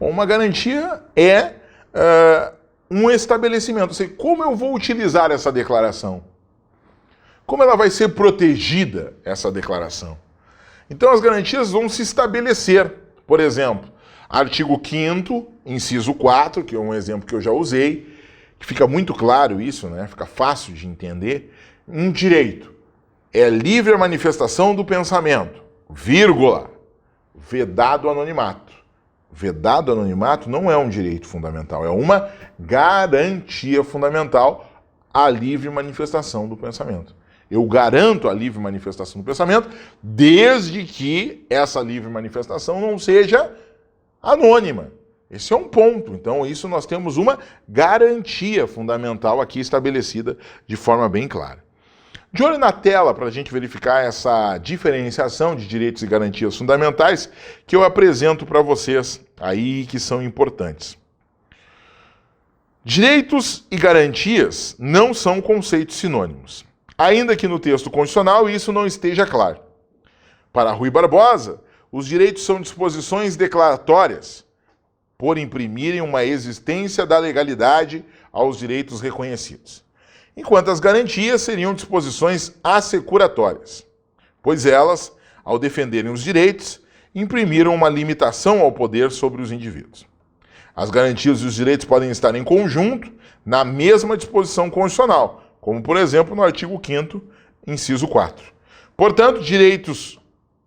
Bom, uma garantia é um estabelecimento. Ou seja, como eu vou utilizar essa declaração? Como ela vai ser protegida, essa declaração? Então, as garantias vão se estabelecer. Por exemplo, artigo 5º, inciso 4, que é um exemplo que eu já usei, que fica muito claro isso, né? Fica fácil de entender. Um direito é livre a manifestação do pensamento, vírgula, vedado o anonimato. Vedado o anonimato não é um direito fundamental, é uma garantia fundamental à livre manifestação do pensamento. Eu garanto a livre manifestação do pensamento desde que essa livre manifestação não seja anônima. Esse é um ponto. Então, isso nós temos uma garantia fundamental aqui estabelecida de forma bem clara. De olho na tela, para a gente verificar essa diferenciação de direitos e garantias fundamentais, que eu apresento para vocês aí que são importantes. Direitos e garantias não são conceitos sinônimos, ainda que no texto constitucional isso não esteja claro. Para Rui Barbosa, os direitos são disposições declaratórias, por imprimirem uma existência da legalidade aos direitos reconhecidos, enquanto as garantias seriam disposições assecuratórias, pois elas, ao defenderem os direitos, imprimiram uma limitação ao poder sobre os indivíduos. As garantias e os direitos podem estar em conjunto na mesma disposição constitucional, como, por exemplo, no artigo 5º, inciso 4. Portanto, direitos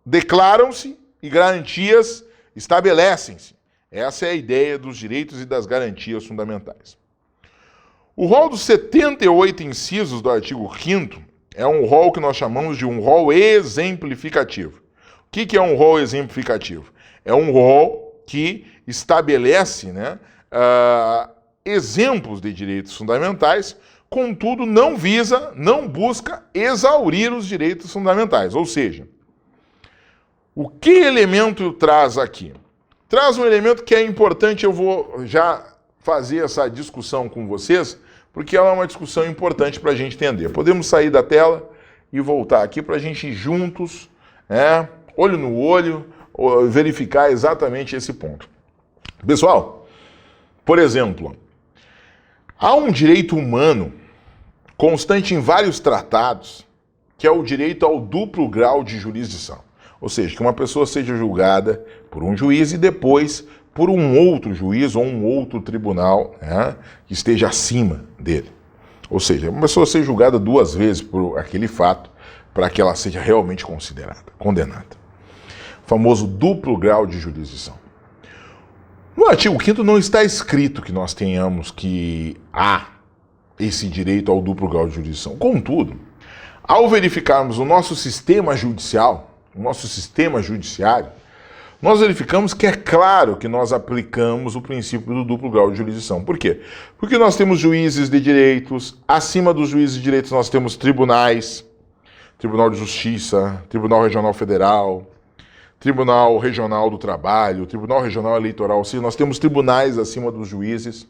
declaram-se e garantias estabelecem-se. Essa é a ideia dos direitos e das garantias fundamentais. O rol dos 78 incisos do artigo 5º é um rol que nós chamamos de um rol exemplificativo. O que é um rol exemplificativo? É um rol que estabelece, exemplos de direitos fundamentais, contudo não busca exaurir os direitos fundamentais. Ou seja, o que elemento traz aqui? Traz um elemento que é importante, eu vou já fazer essa discussão com vocês, porque ela é uma discussão importante para a gente entender. Podemos sair da tela e voltar aqui para a gente juntos, olho no olho, verificar exatamente esse ponto. Pessoal, por exemplo, há um direito humano constante em vários tratados, que é o direito ao duplo grau de jurisdição. Ou seja, que uma pessoa seja julgada por um juiz e depois por um outro juiz ou um outro tribunal que esteja acima dele. Ou seja, uma pessoa ser julgada 2 vezes por aquele fato para que ela seja realmente condenada. O famoso duplo grau de jurisdição. No artigo 5º não está escrito que nós tenhamos que há esse direito ao duplo grau de jurisdição. Contudo, ao verificarmos o nosso sistema judicial, o nosso sistema judiciário, nós verificamos que é claro que nós aplicamos o princípio do duplo grau de jurisdição. Por quê? Porque nós temos juízes de direitos, acima dos juízes de direitos nós temos tribunais, Tribunal de Justiça, Tribunal Regional Federal, Tribunal Regional do Trabalho, Tribunal Regional Eleitoral, ou seja, nós temos tribunais acima dos juízes.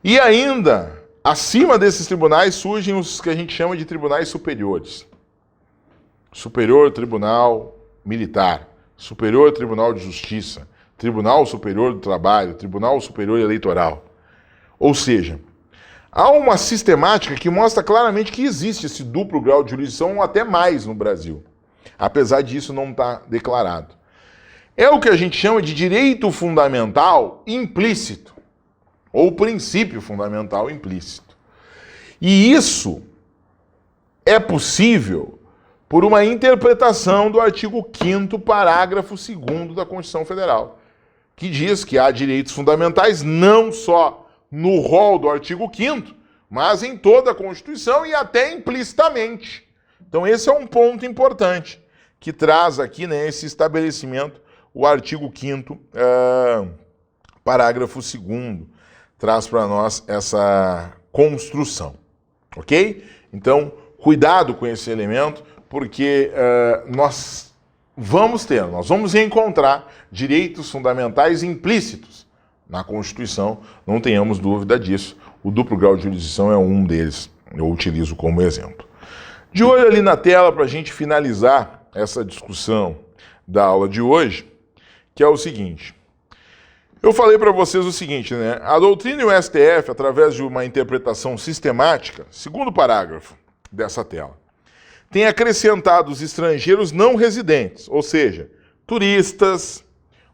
E ainda, acima desses tribunais surgem os que a gente chama de tribunais superiores. Superior Tribunal Militar, Superior Tribunal de Justiça, Tribunal Superior do Trabalho, Tribunal Superior Eleitoral. Ou seja, há uma sistemática que mostra claramente que existe esse duplo grau de jurisdição, ou até mais no Brasil, apesar disso não estar declarado. É o que a gente chama de direito fundamental implícito, ou princípio fundamental implícito. E isso é possível por uma interpretação do artigo 5º, parágrafo 2º da Constituição Federal, que diz que há direitos fundamentais não só no rol do artigo 5º, mas em toda a Constituição e até implicitamente. Então esse é um ponto importante, que traz aqui esse estabelecimento, o artigo 5º, parágrafo 2º, traz para nós essa construção, ok? Então, cuidado com esse elemento, porque nós nós vamos encontrar direitos fundamentais implícitos na Constituição, não tenhamos dúvida disso. O duplo grau de jurisdição é um deles, eu utilizo como exemplo. De olho ali na tela para a gente finalizar essa discussão da aula de hoje, que é o seguinte. Eu falei para vocês o seguinte, né? A doutrina e o STF, através de uma interpretação sistemática, segundo parágrafo dessa tela, tem acrescentado os estrangeiros não residentes, ou seja, turistas,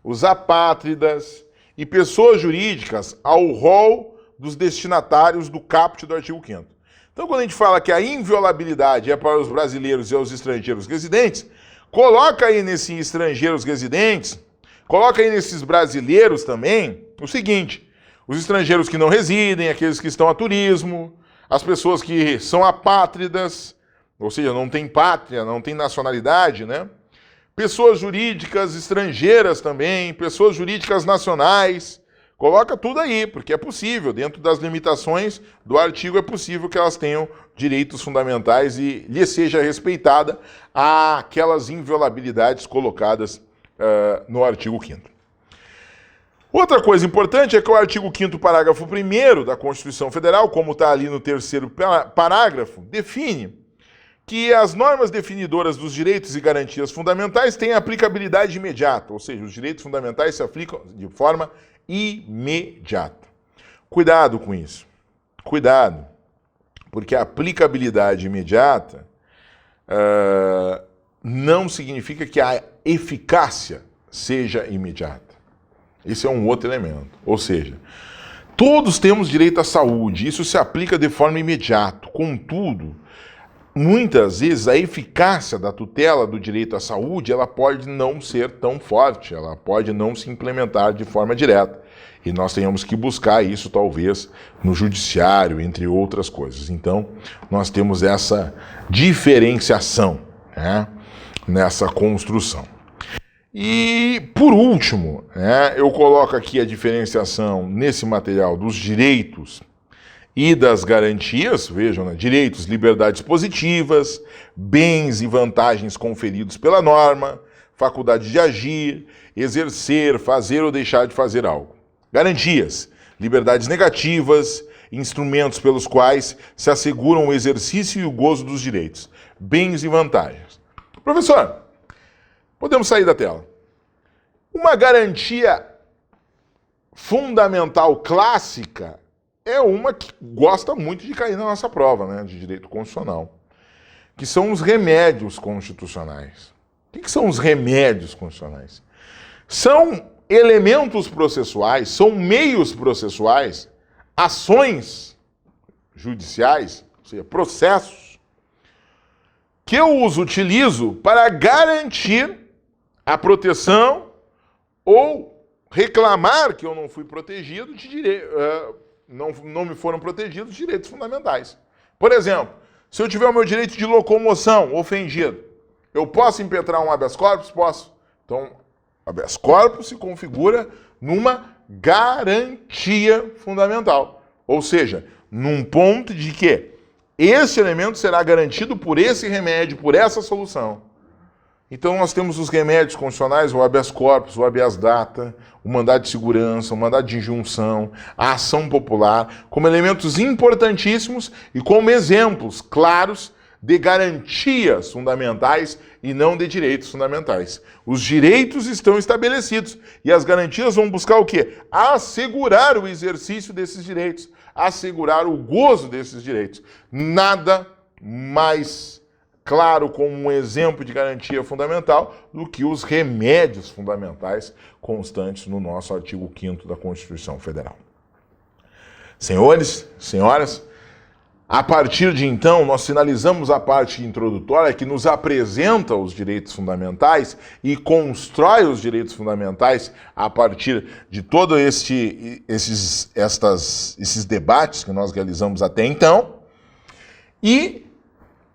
os apátridas e pessoas jurídicas ao rol dos destinatários do caput do artigo 5º. Então, quando a gente fala que a inviolabilidade é para os brasileiros e os estrangeiros residentes, coloca aí nesses estrangeiros residentes, coloca aí nesses brasileiros também o seguinte: os estrangeiros que não residem, aqueles que estão a turismo, as pessoas que são apátridas, ou seja, não tem pátria, não tem nacionalidade, né? Pessoas jurídicas estrangeiras também, pessoas jurídicas nacionais. Coloca tudo aí, porque é possível, dentro das limitações do artigo, é possível que elas tenham direitos fundamentais e lhe seja respeitada aquelas inviolabilidades colocadas no artigo 5º. Outra coisa importante é que o artigo 5º, parágrafo 1º da Constituição Federal, como está ali no 3º parágrafo, define que as normas definidoras dos direitos e garantias fundamentais têm aplicabilidade imediata, ou seja, os direitos fundamentais se aplicam de forma imediata. Cuidado com isso. Cuidado, porque a aplicabilidade imediata não significa que a eficácia seja imediata. Esse é um outro elemento. Ou seja, todos temos direito à saúde, isso se aplica de forma imediata. Contudo, muitas vezes a eficácia da tutela do direito à saúde, ela pode não ser tão forte, ela pode não se implementar de forma direta. E nós tenhamos que buscar isso, talvez, no judiciário, entre outras coisas. Então, nós temos essa diferenciação, né, nessa construção. E, por último, né, eu coloco aqui a diferenciação nesse material dos direitos e das garantias, vejam, né, direitos, liberdades positivas, bens e vantagens conferidos pela norma, faculdade de agir, exercer, fazer ou deixar de fazer algo. Garantias, liberdades negativas, instrumentos pelos quais se asseguram o exercício e o gozo dos direitos, bens e vantagens. Professor, podemos sair da tela. Uma garantia fundamental clássica é uma que gosta muito de cair na nossa prova, né, de direito constitucional, que são os remédios constitucionais. O que são os remédios constitucionais? São elementos processuais, são meios processuais, ações judiciais, ou seja, processos, que eu utilizo para garantir a proteção ou reclamar que eu não fui protegido de não me foram protegidos direitos fundamentais. Por exemplo, se eu tiver o meu direito de locomoção ofendido, eu posso impetrar um habeas corpus? Posso. Então, habeas corpus se configura numa garantia fundamental. Ou seja, num ponto de que esse elemento será garantido por esse remédio, por essa solução. Então nós temos os remédios constitucionais, o habeas corpus, o habeas data, o mandado de segurança, o mandado de injunção, a ação popular, como elementos importantíssimos e como exemplos claros de garantias fundamentais e não de direitos fundamentais. Os direitos estão estabelecidos e as garantias vão buscar o quê? Assegurar o exercício desses direitos, assegurar o gozo desses direitos. Nada mais claro como um exemplo de garantia fundamental do que os remédios fundamentais constantes no nosso artigo 5º da Constituição Federal. Senhores, senhoras, a partir de então, nós finalizamos a parte introdutória que nos apresenta os direitos fundamentais e constrói os direitos fundamentais a partir de todos esses debates que nós realizamos até então. E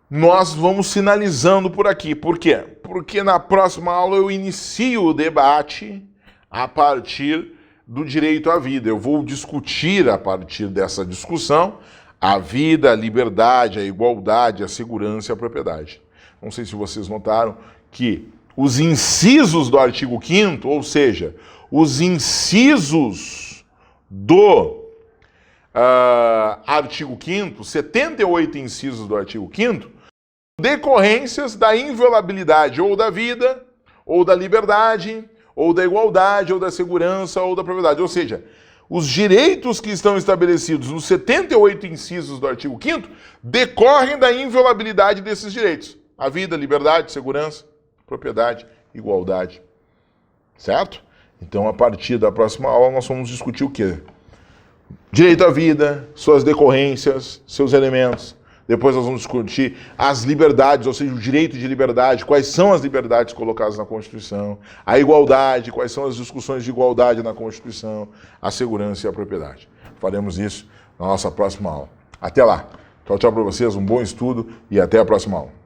nós vamos finalizando por aqui. Por quê? Porque na próxima aula eu inicio o debate a partir do direito à vida. Eu vou discutir a partir dessa discussão a vida, a liberdade, a igualdade, a segurança e a propriedade. Não sei se vocês notaram que os incisos do artigo 5º, ou seja, os incisos do artigo 5º, 78 incisos do artigo 5º, decorrências da inviolabilidade ou da vida, ou da liberdade, ou da igualdade, ou da segurança, ou da propriedade. Ou seja, os direitos que estão estabelecidos nos 78 incisos do artigo 5º decorrem da inviolabilidade desses direitos. A vida, liberdade, segurança, propriedade, igualdade. Certo? Então, a partir da próxima aula, nós vamos discutir o quê? Direito à vida, suas decorrências, seus elementos. Depois nós vamos discutir as liberdades, ou seja, o direito de liberdade, quais são as liberdades colocadas na Constituição, a igualdade, quais são as discussões de igualdade na Constituição, a segurança e a propriedade. Faremos isso na nossa próxima aula. Até lá. Tchau, tchau para vocês, um bom estudo e até a próxima aula.